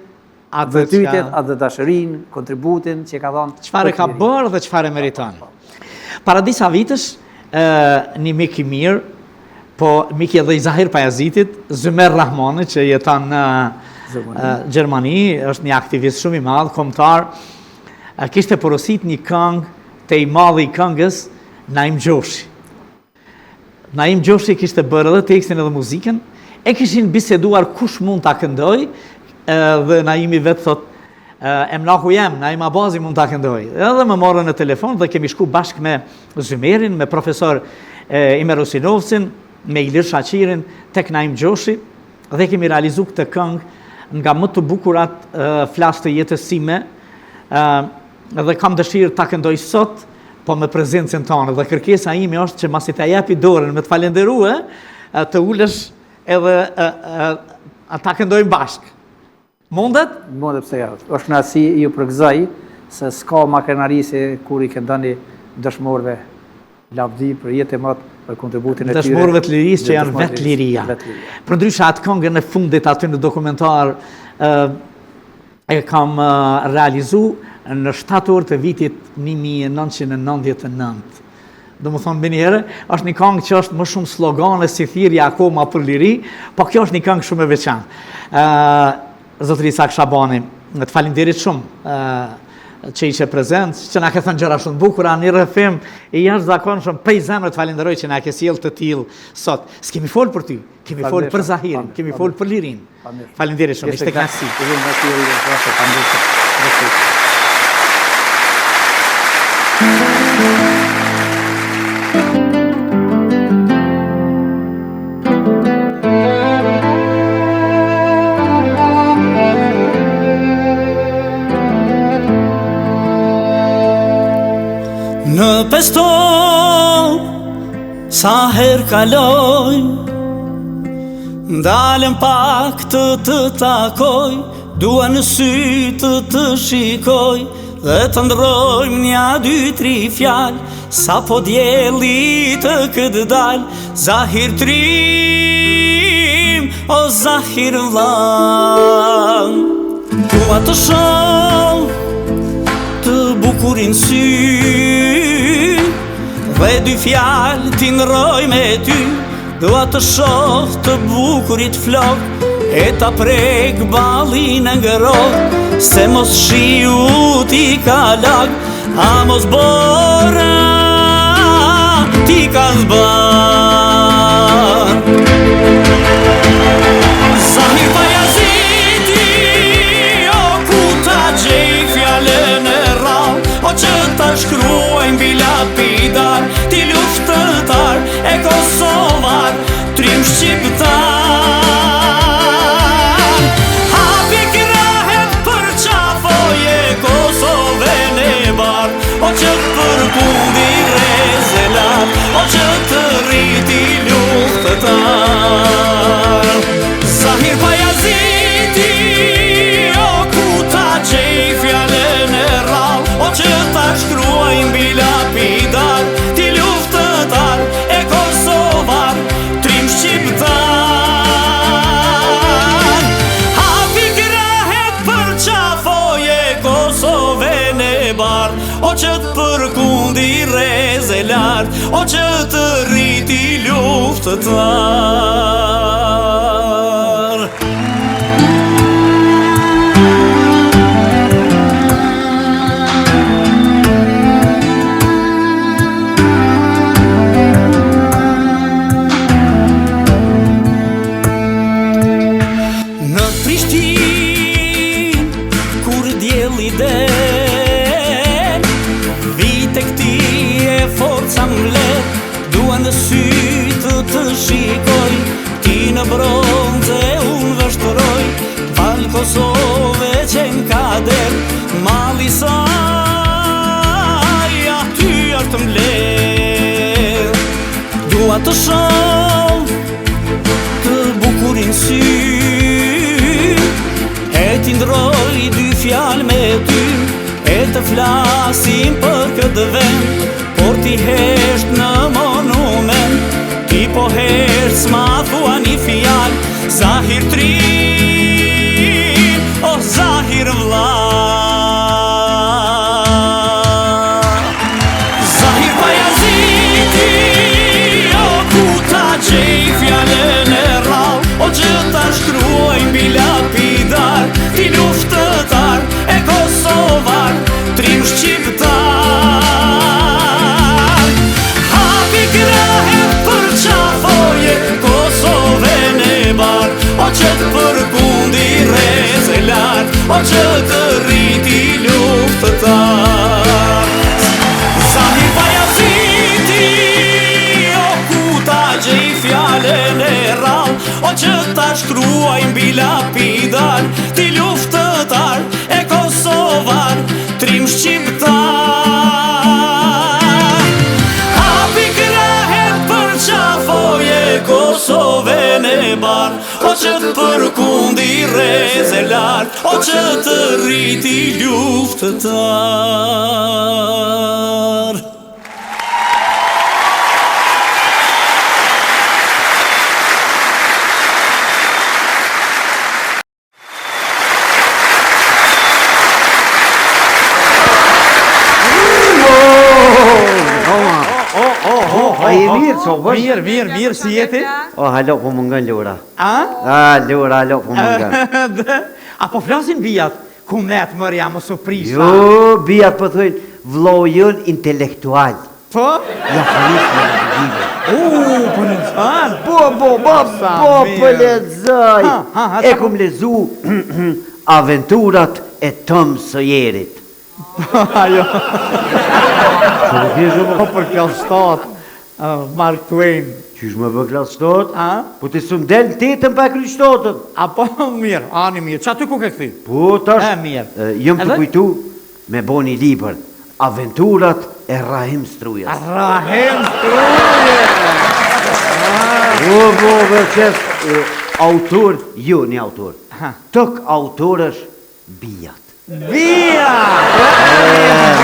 Speaker 5: vërtytet, atë dashërinë, kontributin që ka dhënë.
Speaker 2: Çfarë ka bërë dhe çfarë meriton. Para disa vitësh një mik i mirë, po mik edhe i Zahir Pajazitit, Zymer Rahmani, që jeton në Gjermani, është një aktivist shumë i madh, kombëtar, kishte porosit një këngë te i madhi i këngës, Naim Gjoshi. Naim Gjoshi kishte bërë edhe tekstin edhe muzikën, e kishin biseduar kush mund ta këndoj, dhe Naimi vetë thot, emlaku jem, Naim Abazi mund ta këndoj. Edhe më morën në telefon dhe kemi shku bashkë me Zymerin, me profesor Imer Usinovcin, me Ilir Shaqirin, tek Naim Gjoshi, dhe kemi realizu këtë këngë nga më të bukurat flasë të jetës sime, dhe kam dëshirë ta këndoj sot, po me prezencën tonë, dhe kërkesa ime është që masi ta japi dorën me të falenderue, të ulesh edhe ta këndojmë bashkë. Mundet?
Speaker 5: Mundet pse javë. Është kënaqësi ju përgëzoj se s'ka ma krenari se kur i këndoni dëshmorëve lavdi për jetë e matë, për kontributin e tyre.
Speaker 2: Dëshmorëve të lirisë që janë vetë liria. Për ndryshe atë këngën e fundit aty në dokumentar e kam realizu në 7 orë të vitit 1999. Do më thonë bënjëherë, është një këngë që është më shumë slogane si thirrja akoma për liri, po kjo është një këngë shumë e veçantë. Zotëri Isak Shabani, të falenderit shumë që ishe prezent, që na ke thënë gjëra shumë bukura, një rrëfim i jashtëzakonshëm, prej zemrë të falenderoj që na ke sjellë të tillë sot. S'kemi folë për ty, kemi folë për Zahirin, kemi folë për lirin. Falenderit shumë, ishte kënaqësi.
Speaker 6: Në pesto sa her kaloj, ndalem pak të takoj, dua në sy të shikoj, dhe të ndrojmë 1-2-3 fjal, sa po djeli të këtë dal, Zahir trim, o Zahir vlam. Dua të shoh të bukurin sy, dhe 2 fjal t'i ndroj me ty, dua të shoh të bukurit flok, e ta prek balin e ngërot, se mos shiu ti ka lag, a mos bora ti ka zban. Zahir Pajaziti, o ku ta gjej fjallën e rall, o që ta shkruajnë mbi lapidar, ti luftëtar e kosovar, trim shqiptar. O që për kundi rezelar, o që të rriti luftëtar. Zahir Pajaziti, o ku ta gjej fjallën e rall, o që ta shkruaj mbi lapidar, ti luftëtar e kosovar, trim shqiptar. Hapi grahet për qafoje Kosovën e bar, o që të përkundi rezelar, o që të rriti luftëtar. Në Prishtinë, kur djeli del, vite këti e forca mbledh, dua në sy të shikoj, ti në bronze unë vështëroj, val Kosove që n'kader, mali saj aty është mbledh. Dua të shoh të bukurin sy, e ti ndroj 2 fjal me ty, e të flasim për këtë vend, por ti hesht në monument, ti po hesht s'ma thua një fjal, Zahir trim, o Zahir vlla. Zahir Pajaziti, o që të rriti luftëtar. Zahir Bajaziti, o ku ta gjej fjallën e rall, o që ta shkruaj mbi lapidar, ti luftëtar e kosovar, trim shqiptar. Hapi krahet për qafoje Kosovën e bar, o që të përkundi rezelar, o që të rriti luftëtar.
Speaker 3: A i mirë, që bësh?
Speaker 2: Mirë, si jeti?
Speaker 3: O, halo, po më ngën Lura.
Speaker 2: A?
Speaker 3: Lura, halo, po më ngën.
Speaker 2: A po flasin bijat, ku net mërja më surprizë.
Speaker 3: Jo, bijat po thujnë, vlojën intelektual.
Speaker 2: Po?
Speaker 3: Ja falis me në gjibë.
Speaker 2: Po në qanë?
Speaker 3: Po lezoj. E kum lezu aventurat e Tom Sawyerit.
Speaker 2: Ajo. Po për klasë 7, Mark Twain.
Speaker 3: Qysh më bë klasë 7?
Speaker 2: A?
Speaker 3: Po të sëm del në 8 pa kry 7.
Speaker 2: A po mirë, ani mirë. Qa ty ku ke këthi?
Speaker 3: Po tash,
Speaker 2: Mirë.
Speaker 3: jëm të
Speaker 2: Edhe?
Speaker 3: kujtu me bo një liber, Aventurat e Rahim Strujas.
Speaker 2: Rahim Struje!
Speaker 3: O, vërqes, autor, jo një autor. Tëk autor është bijat.
Speaker 2: Via!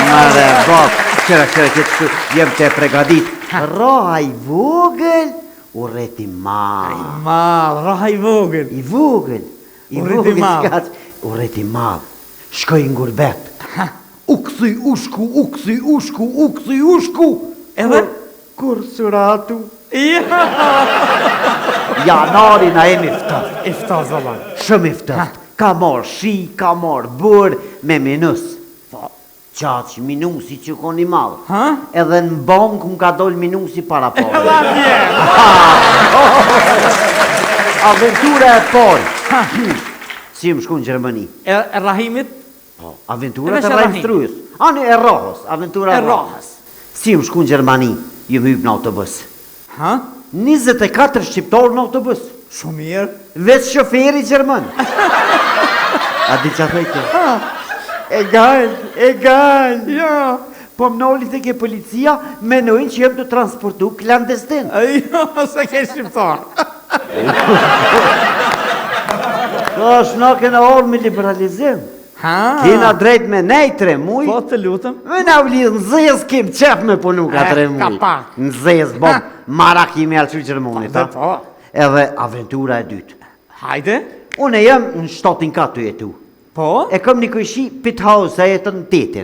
Speaker 3: Mare, bab, qëra, këtë jem të pregadit. Raha i vogël, u reti madh.
Speaker 2: Raha i vogël.
Speaker 3: I vogël.
Speaker 2: U reti madh.
Speaker 3: U reti madh. Shkoj në gurbet. U këthuj ushku.
Speaker 2: Edhe?
Speaker 3: Kur suratu.
Speaker 2: Ja!
Speaker 3: Janari na emi ftoft.
Speaker 2: Ifta zëllan.
Speaker 3: Shumë i ftoft. Ka marë shi, ka marë bërë me minus. Qaq, minusi që koni madhë. Edhe në bankë më ka dollë minusi para parë. Aventura e parë. Si më shku në Gjermani.
Speaker 2: E Rahimit?
Speaker 3: Aventura e Rahim Strujës. Ani e Rohës. Aventura e Rohës. Si më shku në Gjermani, ju më hypë në autobus. 24 shqiptarë në autobus.
Speaker 2: Shumë mirë.
Speaker 3: Veç shoferi Gjerman. A di që thejke? Egal.
Speaker 2: Ja.
Speaker 3: Po më noli të ke policia, menojnë që jem të transportu klandestin.
Speaker 2: Jo, se ke shqiptar.
Speaker 3: Është në këna orë me liberalizim. Kena drejt me nej 3 muj.
Speaker 2: Po të lutëm.
Speaker 3: Me na vlidhë në zez kem qep me punu ka 3 muj.
Speaker 2: Ka pak.
Speaker 3: Në zez, bom, mara kimi alë që Gjermonit.
Speaker 2: Po.
Speaker 3: Edhe aventura e dytë.
Speaker 2: Hajde.
Speaker 3: Unë e jem në 7 katë të jetu.
Speaker 2: Po?
Speaker 3: E kom një këshi pit house a jetën në 8.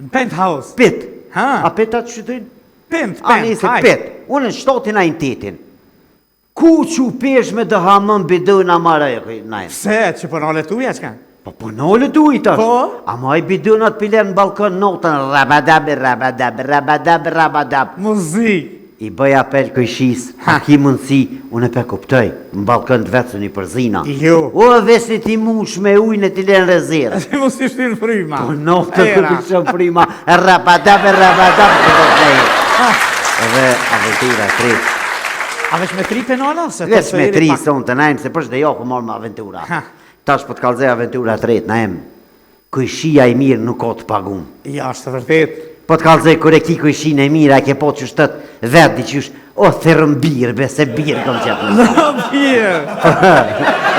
Speaker 2: Penthouse.
Speaker 3: Pit.
Speaker 2: Ha.
Speaker 3: A pit atë shëtën?
Speaker 2: Pent.
Speaker 3: A njëse pit. Unë në 7 a në 8. Ku që pesh me dëhamën bidën a mara e këj najmë?
Speaker 2: Se, që për nële të uja që ka?
Speaker 3: Po nële të ujtë është.
Speaker 2: Po?
Speaker 3: A ma i bidën atë pilen në balkon notën rabadab.
Speaker 2: Muzik.
Speaker 3: I bëj apel këjshis, a ki mundësi, unë e pe kuptoj, në balkon të vetësën i përzina.
Speaker 2: Jo.
Speaker 3: O, vesni ti mush me ujnë e ti len rezerë.
Speaker 2: Se mos i shtinë frima.
Speaker 3: Po notë të përpishëm prima, rabadab. Edhe aventura e 3.
Speaker 2: A veç me 3 penala?
Speaker 3: Veç me 3 sonë të najmë, se përsh dhe jo ku morë me aventura. Tash po të kalzej aventura 3, najmë. Këjshia i mirë nuk o të pagun.
Speaker 2: Ja, është të vërtet.
Speaker 3: Po të kalzej kër e ki këjshin e mira, e ke po që shtët vetë di qysh, o thërëm birë, be se birë kom qëtë në.
Speaker 2: Birë.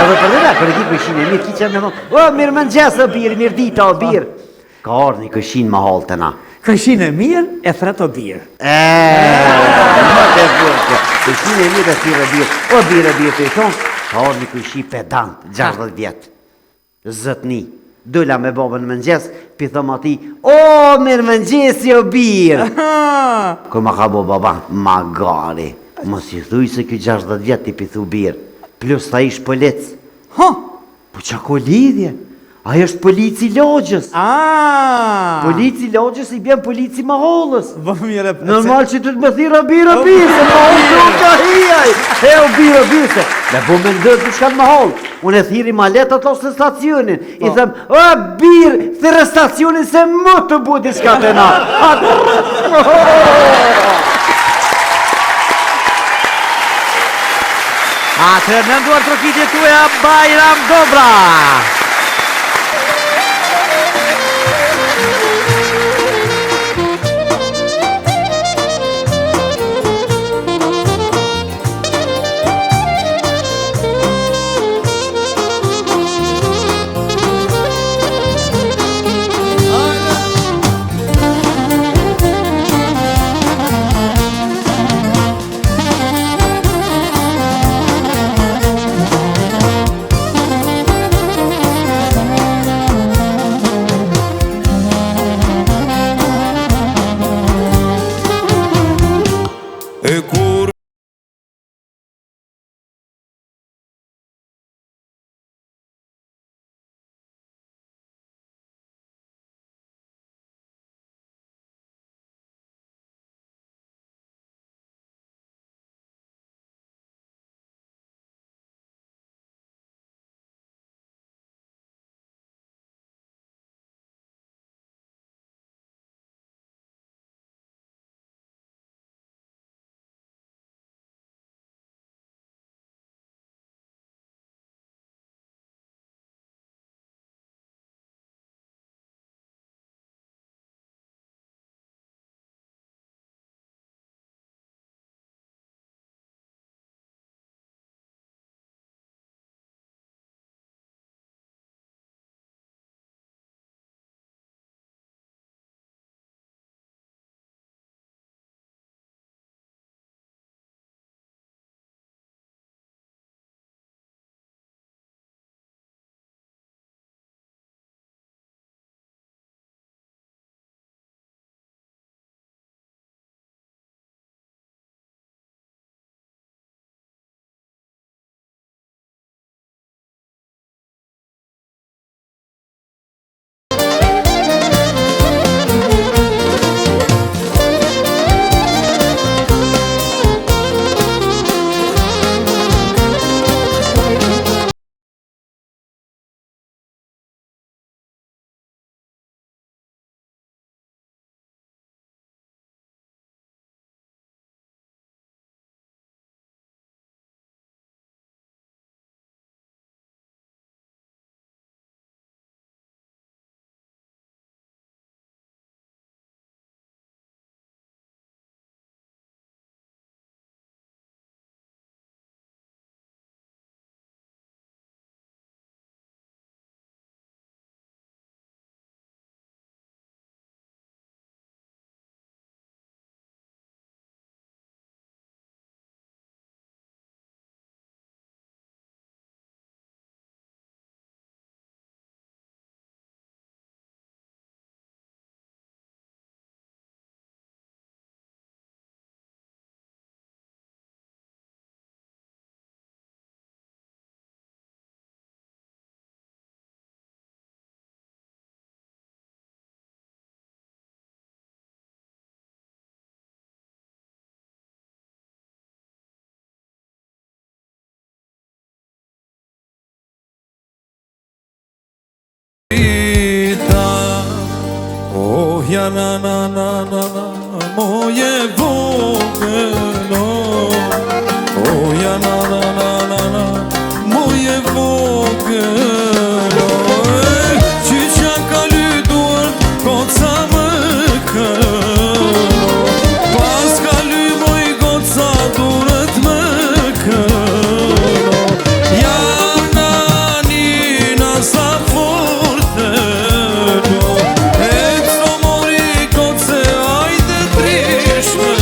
Speaker 3: Edhe për dhe kër e ki këjshin e mirë, ki që me thonë, o mirë më nxesë o birë, mirë dita o birë. Ka orë një këjshin ma halë të na.
Speaker 2: Këjshin e mirë e thret o birë.
Speaker 3: Më të vërë, këjshin e mirë e thirë o birë, o birë të i thonë, ka orë një këjshin pedant, 60 vjetë, zëtni. Dolla me babën mëngjes, pi thëm ati, o, mirë mëngjesi o birë. Kër ma ka bo baba, magari, mos i thuj se kjo 60 vjetë ti pi thu birë, plus ta ish pëllec. Po qa ko lidhje?
Speaker 7: Ajo është polici Logjës. Polici Logjës i bjen polici Mahollës.
Speaker 2: Vë mire,
Speaker 7: Normal që të të më thira bira se Mahollë të ka hiaj. E o bira se. Me bo me ndërë të shkanë Mahollë. Unë e thiri ma letë ato së stacionin. I them, o birë, thire stacionin se më të budi shka të na.
Speaker 3: Atëherë në nduar trokitje tuaja Bajram Dobra.
Speaker 6: Ja na na na na na moje vogëlo. Oh ja na na na na na moje vogëlo. Qyqa ka lydur goca më këlo. Pas ka ly moj goca durët më këlo. Ja na nina sa fortëlo. Mori goce ajde trishme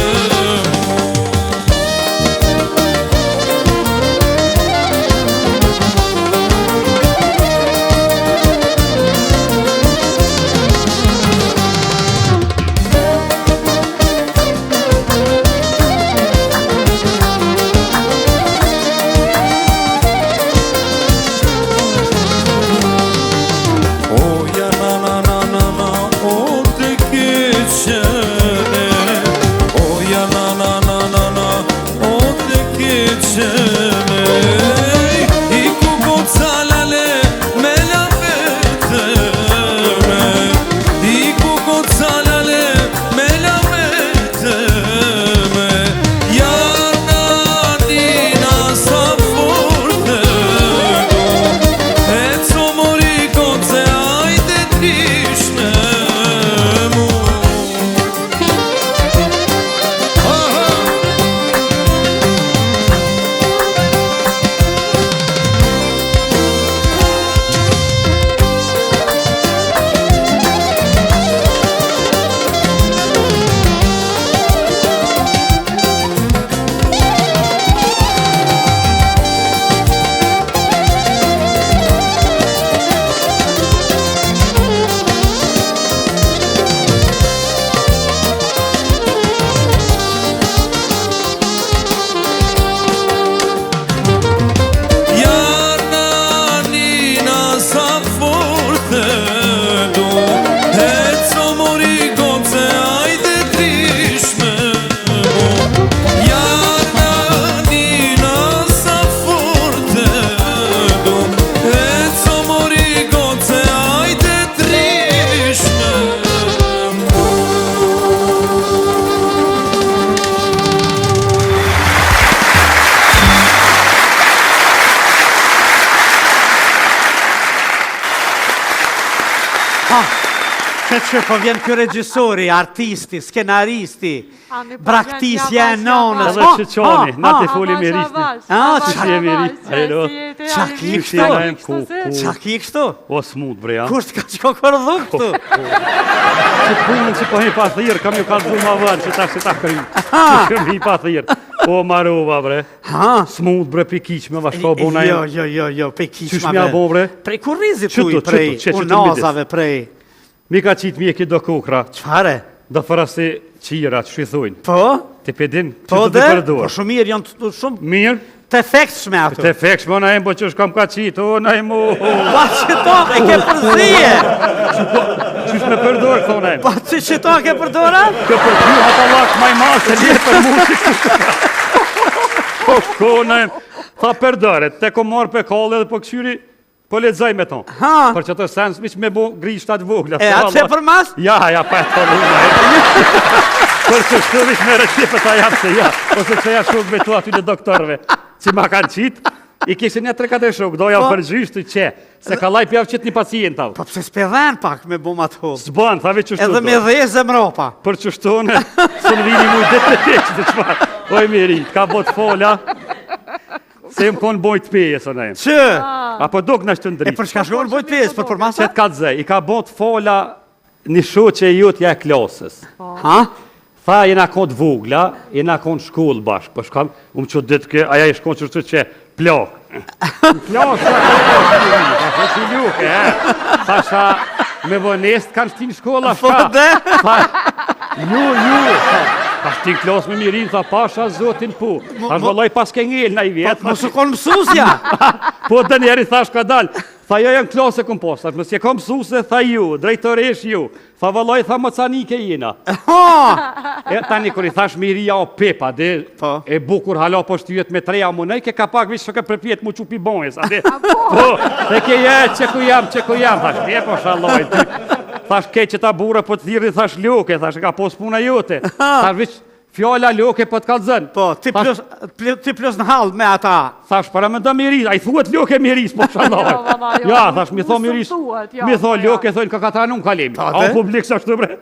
Speaker 2: Që po vjen ky regjisori, artisti, skenaristi, braktisja e nonës.
Speaker 8: Edhe Çiçoni, na ti foli me risni.
Speaker 2: Çka
Speaker 8: jemi ri? Alo.
Speaker 2: Qa ki kështu? Qa ki kështu?
Speaker 8: O smut bre, ja.
Speaker 2: Kusht ka që kërëdhu këtu?
Speaker 8: Që punën që po hi pa thirë, kam ju ka dhu ma vërë, që ta kry. Që shëm hi pa thirë. O marova bre. Smut bre, pe kiq me vashko bona e.
Speaker 2: Jo, pe kiq
Speaker 8: Qysh mja bo bre?
Speaker 2: Prej kurrizit tuj, prej unazave, prej...
Speaker 8: Mi ka qitë mjeki do kokra.
Speaker 2: Qfare?
Speaker 8: Do fërasi qira, që shithujnë.
Speaker 2: Po?
Speaker 8: Ti pedin, që
Speaker 2: Po
Speaker 8: të të
Speaker 2: dhe?
Speaker 8: përdojnë.
Speaker 2: Po shumë mirë, janë të shumë...
Speaker 8: Mirë?
Speaker 2: Të efekt shme ato.
Speaker 8: Të efekt shme, ona e mbo që është kam ka qitë, ona e mo...
Speaker 2: Pa që to, e ke përzije!
Speaker 8: Qysh me përdojnë, thona e.
Speaker 2: Pa që to ke përdora?
Speaker 8: Kë përpju hata lak maj ma, se një për mu që Po kona e. Tha përdore, te ko marë pe kalle dhe po këshyri, po lexoj me ton. Për që të sens, miq me bo grishtat vogla.
Speaker 2: E atë që për mas?
Speaker 8: Ja, pa e të luna. Për që shtu vish me recipe ta japë se ja. Ose që ja shuk me tu aty në doktorve. Që ma kanë qitë, i kishin një 3-4 shuk, doja për gjyshtu që. Se ka laj pjavë qitë një pacientav.
Speaker 2: Po pëse s'pedhen pak me bo ma të hovë.
Speaker 8: S'ban, thave që shtu.
Speaker 2: Edhe me dheze mropa.
Speaker 8: Për që shtu në, së në vini mu dhe të teqë të qëfar. Oj miri, ka bot fola. Se më konë bojt peje, së nejmë.
Speaker 2: Që?
Speaker 8: Apo dok në shtë ndritë.
Speaker 2: E për shka shkonë bojt peje, për masa?
Speaker 8: Qëtë ka të zej, i ka bot fola një shoqe e jutja e klasës.
Speaker 2: Ha?
Speaker 8: Tha, jena konë të vogla, jena konë shkollë bashkë, për shkam, që ditë kë, aja i shkonë që shtu që plak. Plasë, ka që luke, Thasha, me vënest kanë shtin shkolla, shka. Ju, ka shtin klasë me mirin, tha pasha zotin pu. Thash vëlloj pas ke ngell na i vjetë.
Speaker 2: Mos u konë mësusja.
Speaker 8: Po dhe njeri thash ka dal. Tha jo janë klasë e kom pas. Thash mësje kom mësuse, tha ju, drejtoresh ju. Tha vëlloj, tha më canike jena. E tani kër i thash miria o pepa, dhe e bukur hala po shtyjet me treja më nej, ke ka pak vish që ke përpjet mu qupi bonjes. Po, dhe ke që ku jam, thash, e po shaloj ty. Thash ke që ta bura po të thirri, thash loke, thash ka pos puna jote. Thash vish fjalla loke po të kalëzën.
Speaker 2: Po, ti plus në halë me ata.
Speaker 8: Thash para me da miris, a i thuet loke miris, po shaloj. Ja, thash mi tho miris, mi tho loke, thojnë ka katranun kalemi. A u publik sa shtu bre.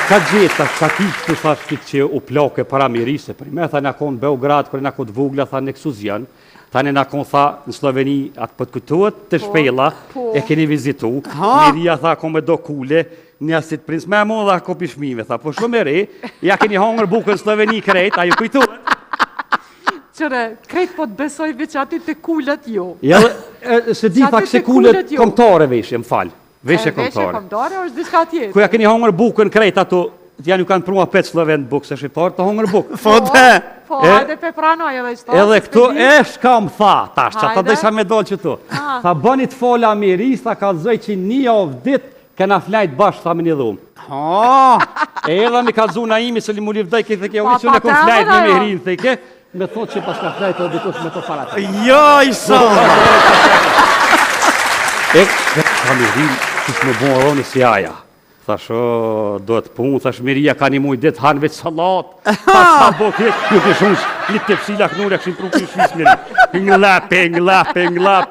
Speaker 8: Ka gjithë, ka kishtu, thash kitë që u plake para mirise. Për me, tha në konë Beograd, kërë në konë vugla, tha në Kësuzjan. Tani na konë tha në Sloveni atë për të këtuat të shpela, e keni vizitu. Miria tha ko me do kule, një asit prins me mo dhe ko pishmime. Tha po shumë e re, ja keni hongër bukën Sloveni krejt, a ju kujtuat?
Speaker 1: Qëre, krejt po të besoj veç aty të kullet jo.
Speaker 8: Ja, se di tha këse kullet komtare veshje, më falë. Veshje komtare.
Speaker 1: Veshje komtare është diska tjetë.
Speaker 8: Kuja keni hongër bukën krejt ato, janë ju kanë prua 5 Sloven bukë, se shqiptarë të hongër bukë.
Speaker 1: Po, hajde pe pranoj edhe qëta.
Speaker 8: Edhe këtu e shka më tha, tash, që ta desha me dollë që tu. Tha, bënit fola miris, tha ka zëj që një avë dit, kena flajt bashkë, tha me një dhumë. E edhe mi ka zuna imi, se li mu livdaj, këtë ke ujë që në kon flajt me mihrin, të ke, me thot që pas ka flajt të dikush me të farat.
Speaker 2: Jo, i sonë!
Speaker 8: E, ka mihrin, që shme bon roni si aja. Thash, do të punë, thash, miria ka një muj ditë hanë veç salat. Thash, sa bo këtë, ju të shumë, një të pësila kënure, këshin pru këshin shis mirë. Nglap.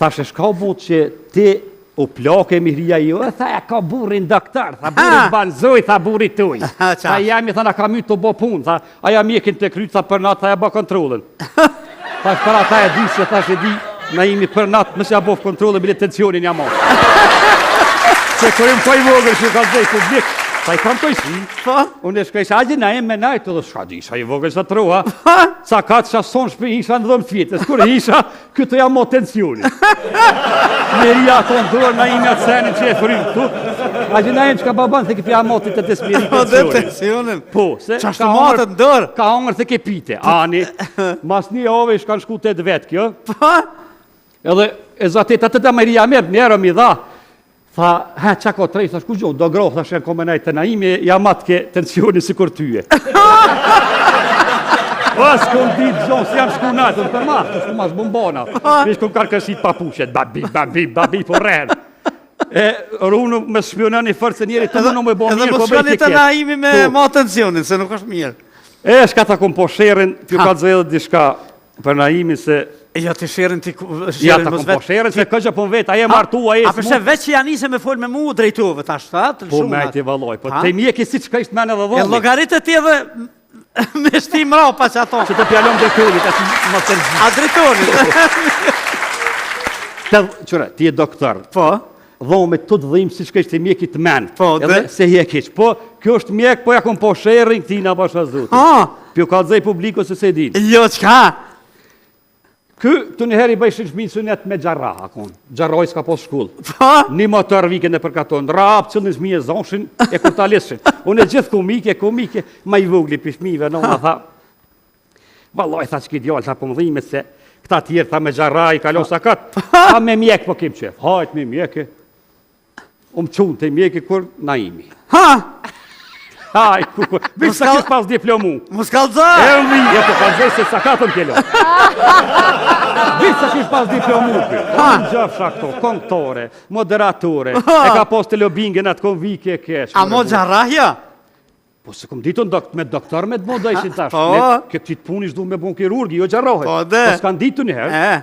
Speaker 8: Thash, e shka bo që ti u plake miria jo, tha, e ka burin doktor, tha, burin banzoj, tha, burin tuj. Tha, jemi, tha, na ka mytë të bo punë, tha, aja mjekin të krytë, tha, për natë, tha, e bo kontrolën. Thash, për ata e di, se thash, e di, na imi për natë, mësë ja bo kontrolën, bile tensionin ja mos. Se kërim poj vogër që ka dhej publik, sa i kam tojsi, unë e shkajsh, a gjina e me najtë, dhe shka di, sa i vogër sa troha, sa ka të shason shpe isha në dhëmë fjetës, kur isha, këtë ja mo tensioni. Meria të ndurë, na imi atë senin që e frim tu, a gjina e që ka baban, se këpë ja motit të desmiri tensionin. Po, se ka hongër të kepite, ani, mas një ove ishka në shku të vetë kjo, edhe e zatet atë të Meria merë, njerë mi dha, tha, qa ko trej, thash, ku gjohë, do grohë, thash, e në komenaj të naimi, ja matë ke tensioni si kur tyje. O, s'kom ditë gjohë, si jam shku natë, në përma, të shku mas bombona. Vish kom karkësit papushet, babi, po rrën. E runu me shpionan i fërë se njeri të mënu me bo mirë,
Speaker 2: po bëjt i këtë. Edhe më shkani të naimi me ma tensionin, se nuk është mirë.
Speaker 8: E, shka ta kom po shërën, t'ju ka dzë edhe dishka për naimi se
Speaker 2: Ja të shërën ti
Speaker 8: Ja ta kom po sherën se këgjë po vetë, aje martu, aje
Speaker 2: A përse veç që janë nisë me folë me mu drejtove tash,
Speaker 8: Po me ti valloj, po te mjeki si që ka ishtë mene dhe
Speaker 2: E
Speaker 8: dhomi.
Speaker 2: logaritët ti edhe me shtim rapa që ato.
Speaker 8: Që të pjallon drejtorit, atë më të rëgjit.
Speaker 2: A drejtorit.
Speaker 8: Qëre, ti e doktor.
Speaker 2: Po.
Speaker 8: Dhome të të dhimë si që ka ishte mjeki të men.
Speaker 2: Po,
Speaker 8: edhe se hi e keq. Po, kjo është mjek, po ja kom po sherën këtina bashkë azutit. Pjo ka të zej publiko se se din.
Speaker 2: Jo, qka?
Speaker 8: Këtu një herë i bëjshë shminë sunet me gjarra, akon. Gjarroj s'ka po shkullë.
Speaker 2: Po?
Speaker 8: Një motor vike në përkaton, rap, cilën zmi e zonshin, e kur ta leshin. Unë e gjithë komike, ma i vogli për shmive, në unë tha. Vallaj, tha që ki djallë, tha po më dhime se këta tjerë, tha me gjarra, i kalo sa katë. A me mjek po kem qef, hajt me mjeke. Umë qunë të mjeke kur na imi. Haj, vishë sa kishë pas diplomu.
Speaker 2: Mos kalza!
Speaker 8: E mi, e po kalzoj se sa katëm kjelo. Vishë sa kishë pas diplomu për. Unë gjafsha këto, konktore, moderatore, e ka pos të lobingen atë konvike e kesh.
Speaker 2: A mo gjarrahja?
Speaker 8: Po se kom ditu me doktor me të moda ishin tash.
Speaker 2: Po.
Speaker 8: Këtë qitë pun ishdu me bon kirurgi, jo gjarrohet.
Speaker 2: Po dhe.
Speaker 8: Po s'kan ditu njëherë.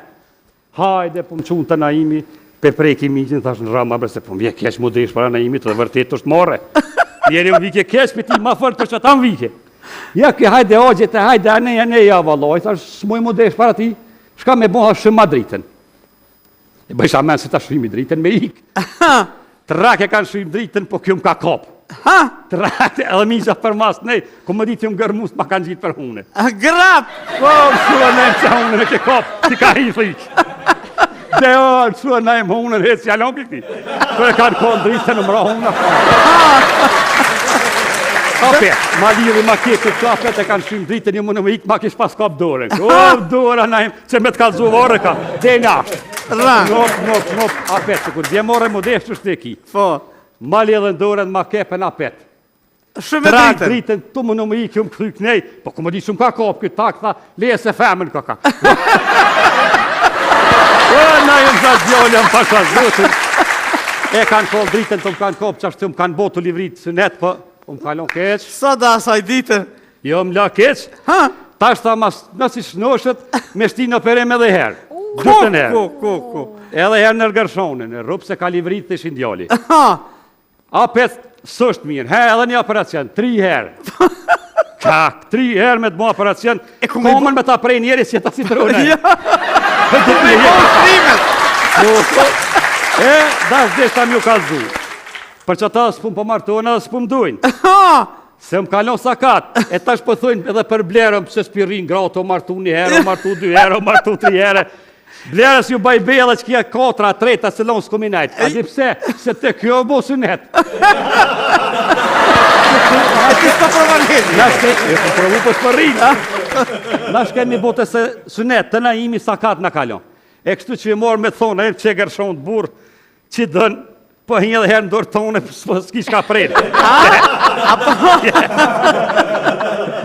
Speaker 8: Hajde, po më qunë të Naimi, pe preki miqin, thash në rama, se po mje kesh mu desh para Naimi, të dhe vërtet është more. Njeri më vike kesh, me ti ma fërë për që ta më vike. Ja ke hajde ogjete, hajde ane, ja valoj, thash s'moj mu desh para ti, shka me boha shëma dritën. E bëjsh amen se ta shëmi dritën me ik. Trake kanë shëmi dritën, po kjo më ka kop. Trake, edhe misha për mas, nej, ku më ditë më gërmus, ma kanë gjitë për hune.
Speaker 2: Grap!
Speaker 8: Po, shua nejmë që hune me ke kop, ti ka hi frik. Dhe o, shua nejmë hune, hec jalon për këti. Kërë kanë konë dritën, në mëra hune. Apet, ma liri, ma kje, këtë apet e kanë shëmi dritën, një më në më ikë, ma kish pas kap dore. O, dora nejmë, që me të ka zuvore ka, dhe në ashtë. Nop, apet, që kur dje more më deshtë është të ki.
Speaker 2: Po.
Speaker 8: Ma li edhe ndoren, ma kepen apet.
Speaker 2: Shumë
Speaker 8: Trak
Speaker 2: dritën.
Speaker 8: dritën, tu më në më ikë, më këthyk nej, po ku më di shumë ka kop, këtë tak, tha, leje se femën ka. O, na jëmë za djole, më pasha zotin. E kanë kol dritën, të më kanë kop, që ashtu më kanë botu livrit sënet, po, më kalon keq.
Speaker 2: Sa da asaj ditën?
Speaker 8: Jo, më la keq. Ta është ta nësi shnoshet, me shti në perem edhe herë. Dutën herë.
Speaker 2: Ku.
Speaker 8: Edhe herë në rgërshonin, e rupë se ka livrit të ishin djali. Apet sështë mirë, edhe një operacion, 3 herë. Kak, 3 herë me të bo operacion, komën me ta prej njeri si e ta si trone.
Speaker 2: Me kohë shtrimet!
Speaker 8: E, dash desh ta mju kalzu. Për që ta s'pun po martojnë edhe s'pun dujnë. Se më kalon sakat, e tash po thujnë edhe për blerëm, pëse s'pirin gratë, o martu 1 herë, o martu 2 herë, o martu 3 herë. Blerës ju baj bela që kja 4, 3, se lonë s'komi najtë. A di pse? Se te kjo bo sunet.
Speaker 2: E ti s'ka provalit.
Speaker 8: E po provu për s'përrinë. Nash kemi bote se sunet, të na imi sakat në kalon. E kështu që i morë me thonë, e që gërshon të burë, që dënë, po hinjë edhe herë në dorë tonë, s'ki shka prejnë.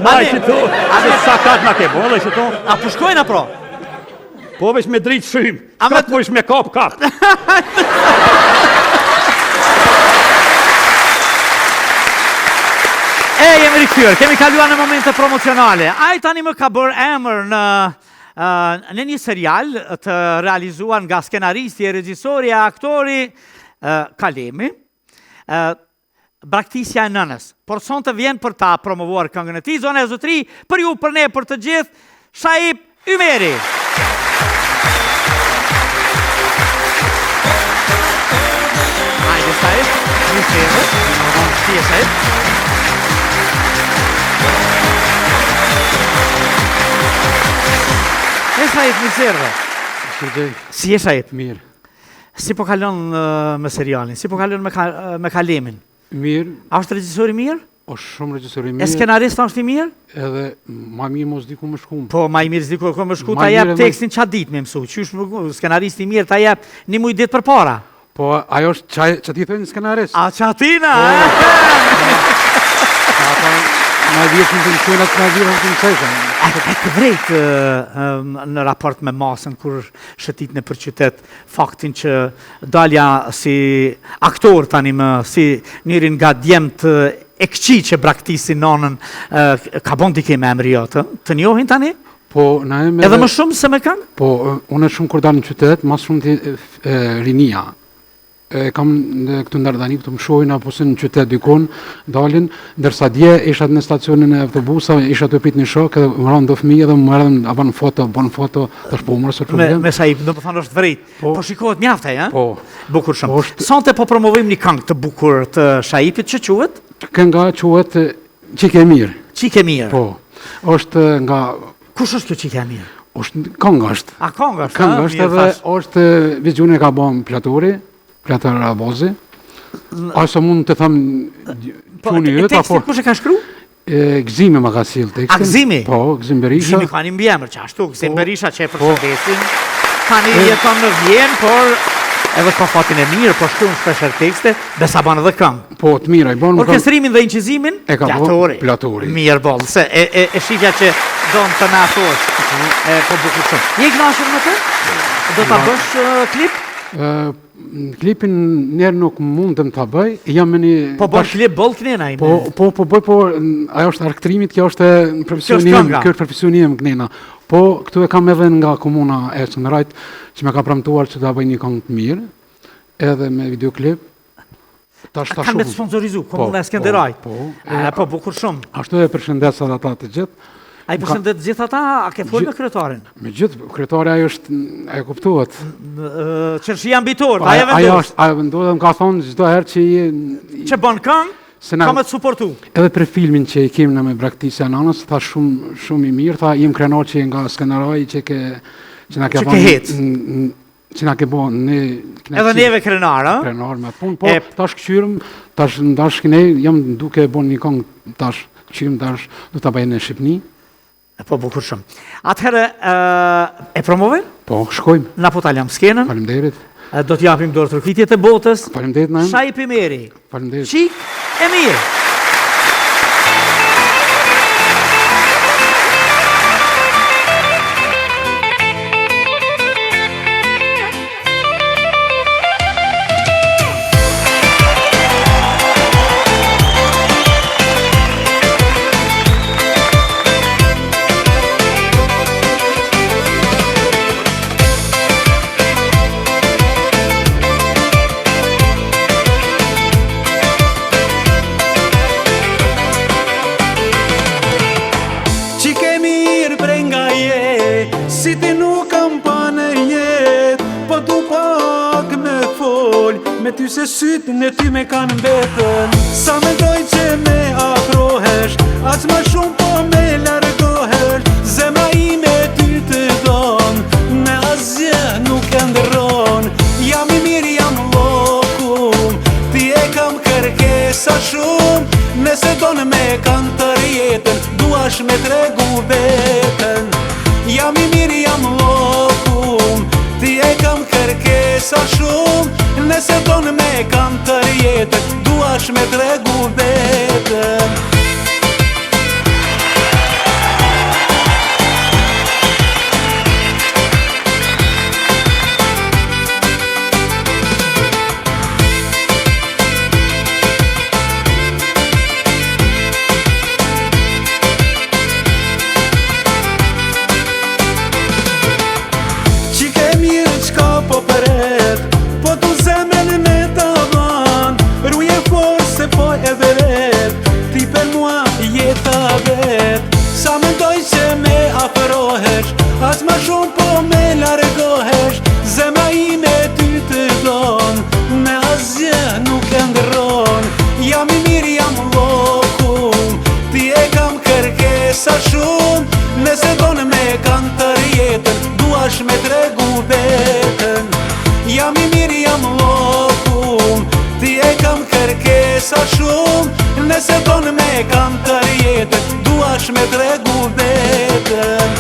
Speaker 8: Ma i që tu, se sakat në ke bolle që tu.
Speaker 2: A pushkojnë apro?
Speaker 8: Po vesh me dritë shumë, katë po ish me kap.
Speaker 2: E, jemi rikëtyrë, kemi kaluar në momente promocionale. Ai tani më ka bërë emër në një serial të realizuar nga skenaristi, regjisori, aktori Kalemi, Braktisja e nënës. Por son të vjen për ta promovuar këngën e tij, Zona e Zotëri, për ju, për ne, për të gjithë, Shaip Ymeri. Hajde, Shaip, një qeve, si e Shaip. E Shaip, një serve. Si e Shaip?
Speaker 9: Mirë.
Speaker 2: Si po kalon me serialin? Si po kalon me Kalemin?
Speaker 9: Mirë.
Speaker 2: A është regjisor i mirë?
Speaker 9: është shumë regjisor i
Speaker 2: E
Speaker 9: mirë.
Speaker 2: skenarist është i mirë?
Speaker 9: Edhe ma mirë mos diku më shkum.
Speaker 2: Po, ma i mirë s'diku më shku,
Speaker 9: Ma
Speaker 2: ta jep
Speaker 9: mirë,
Speaker 2: tekstin qa dit me mësu. Qysh skenarist i mirë ta jep një muj dit për para.
Speaker 9: Po, ajo është që ti thënë skenarist.
Speaker 2: A qatina,
Speaker 9: Ata ma vjetë në të mësojnë atë ma vjetë në të mësojnë.
Speaker 2: E të drejtë në raport me masën, kur shëtit në për qytet, faktin që dalja si aktor tani më, si njërin nga djemt e këqi që braktisi nonën, ka bon dike me emri jotë, të njohin tani?
Speaker 9: Po, na e me...
Speaker 2: Edhe më shumë se me këngë?
Speaker 9: Po, unë shumë kur dalë në qytet, mas shumë të rinia. Kam këtu ndardani, këtu më shojnë, apo se në qytet dykon, dalin, ndërsa dje isha në stacionin e autobusa, isha të prit një shok, edhe më ranë do fëmijë, edhe më marrën, bon foto, tash po mërë së problem.
Speaker 2: Me Shaip, do më thonë është vërit. Po shikohet mjaftaj, ha?
Speaker 9: Po.
Speaker 2: Bukur shumë. Sonte po promovojmë një këngë të bukur të Shaipit, që quhet?
Speaker 9: Kënga quhet Qike Mirë.
Speaker 2: Qike Mirë.
Speaker 9: Po. Është nga...
Speaker 2: Kush është kjo Qike Mirë?
Speaker 9: Është këngë është.
Speaker 2: A këngë është?
Speaker 9: Këngë është edhe është vizioni ka bën Platori, Platar Avozi. Asa mund të them çuni yt apo
Speaker 2: tekstin kush e ka shkruar?
Speaker 9: Gzimi më ka sill tekstin.
Speaker 2: A Gzimi?
Speaker 9: Po, Gzim Berisha.
Speaker 2: Gzimi ka një mbiemër që ashtu, Gzim Berisha që e përshëndesin. Tani jeton në Vjenë, por edhe ka fatin e mirë, po shkruan shpeshher tekste, besa bën edhe këngë.
Speaker 9: Po, të mira, i bën.
Speaker 2: Orkestrimin dhe incizimin?
Speaker 9: E ka bën Platori.
Speaker 2: Mirë boll, se e shifja që don të na thosh. Po bukur shumë. Je i kënaqur me të? Do ta bësh klip?
Speaker 9: Klipin njerë nuk mundem të bëj, jam me një...
Speaker 2: Po bëj klip boll Knena ime?
Speaker 9: Po bëj, po ajo është arktrimit, kjo është profesioni im Knena. Po këtu e kam edhe nga komuna e Sënderajt, që me ka premtuar që ta bëj një këngë të mirë, edhe me videoklip.
Speaker 2: Kanë me të sponsorizu, komuna e Skenderajt. Po bukur shumë.
Speaker 9: Ashtu e përshëndes edhe ata të gjithë.
Speaker 2: A i përshëndet gjithë ata, a ke folë me kryetarin?
Speaker 9: Me gjithë, kryetari ajo është, e kuptuat.
Speaker 2: Qërshi ambitor, aja vendos?
Speaker 9: Aja vendos, më ka thonë gjithdo herë që
Speaker 2: që bën këngë, ka me të suportu.
Speaker 9: Edhe për filmin që i kemë në me braktisja e nanës, tha shumë i mirë, tha jem krenar që nga Skenderaj, që na ke bon... që na ke bon në...
Speaker 2: Edhe neve krenar, a?
Speaker 9: Krenar me atë punë, po tash këqyrëm, tash ndash këne, jam duke bon një këngë, tash këqyrëm, tash du të bajnë në Shqipni.
Speaker 2: Po bukur shumë. Atëherë e promovojmë?
Speaker 9: Po, shkojmë.
Speaker 2: Na po taljam skenën.
Speaker 9: Faleminderit.
Speaker 2: Do t'japim dorë tërkritjet e botës.
Speaker 9: Faleminderit na.
Speaker 2: Shaip i Meri.
Speaker 9: Faleminderit.
Speaker 2: Qik e mirë.
Speaker 10: Me ty se sytin e ty me kanë mbetën. Sa me doj që me afrohesh, aq ma shumë po me largohesh. Zemra ime ty të don, me asgjë nuk e ndërron. Jam i mirë, jam lokum, ti e kam kërkesa shumë. Nëse don me kanë të rjetën, duash me tregu vetën. Jam i mirë, jam lokum, ti e kam kërkesa shumë. Nëse donë me kam të rjetën, duash me tregu vetën. Qike mirë qka po përet, po tu zemrën me të ban, ruje forë se po e veret, ti për mua jeta vet. Sa me doj që me afrohesh, aq ma shumë po me largohesh. Zemra ime ty të don, me asgjë nuk e ndërron. Jam i mirë, jam lokum, ti e kam kërkesa shumë. Nëse donë me kanë të rjetën, duash me tregu vetën. Jam i mirë, jam lokum, ti e kam kërkesa shumë. Nëse donë me kam të rjetën, duash me tregu vetën.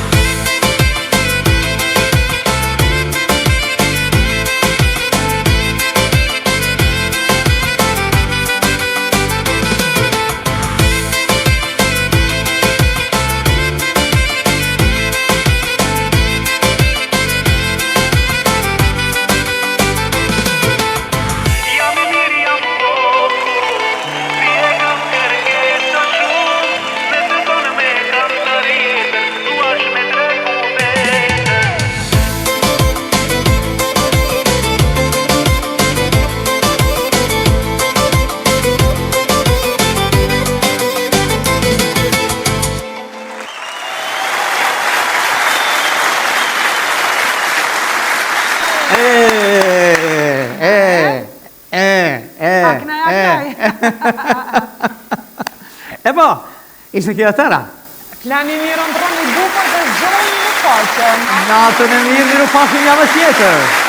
Speaker 10: Come
Speaker 2: E po, ishte kjo tëra.
Speaker 1: Plani mirë ndroni bukur dhe zgjoni në faqe.
Speaker 2: Natën e mirë, miru pafshim javë tjetër.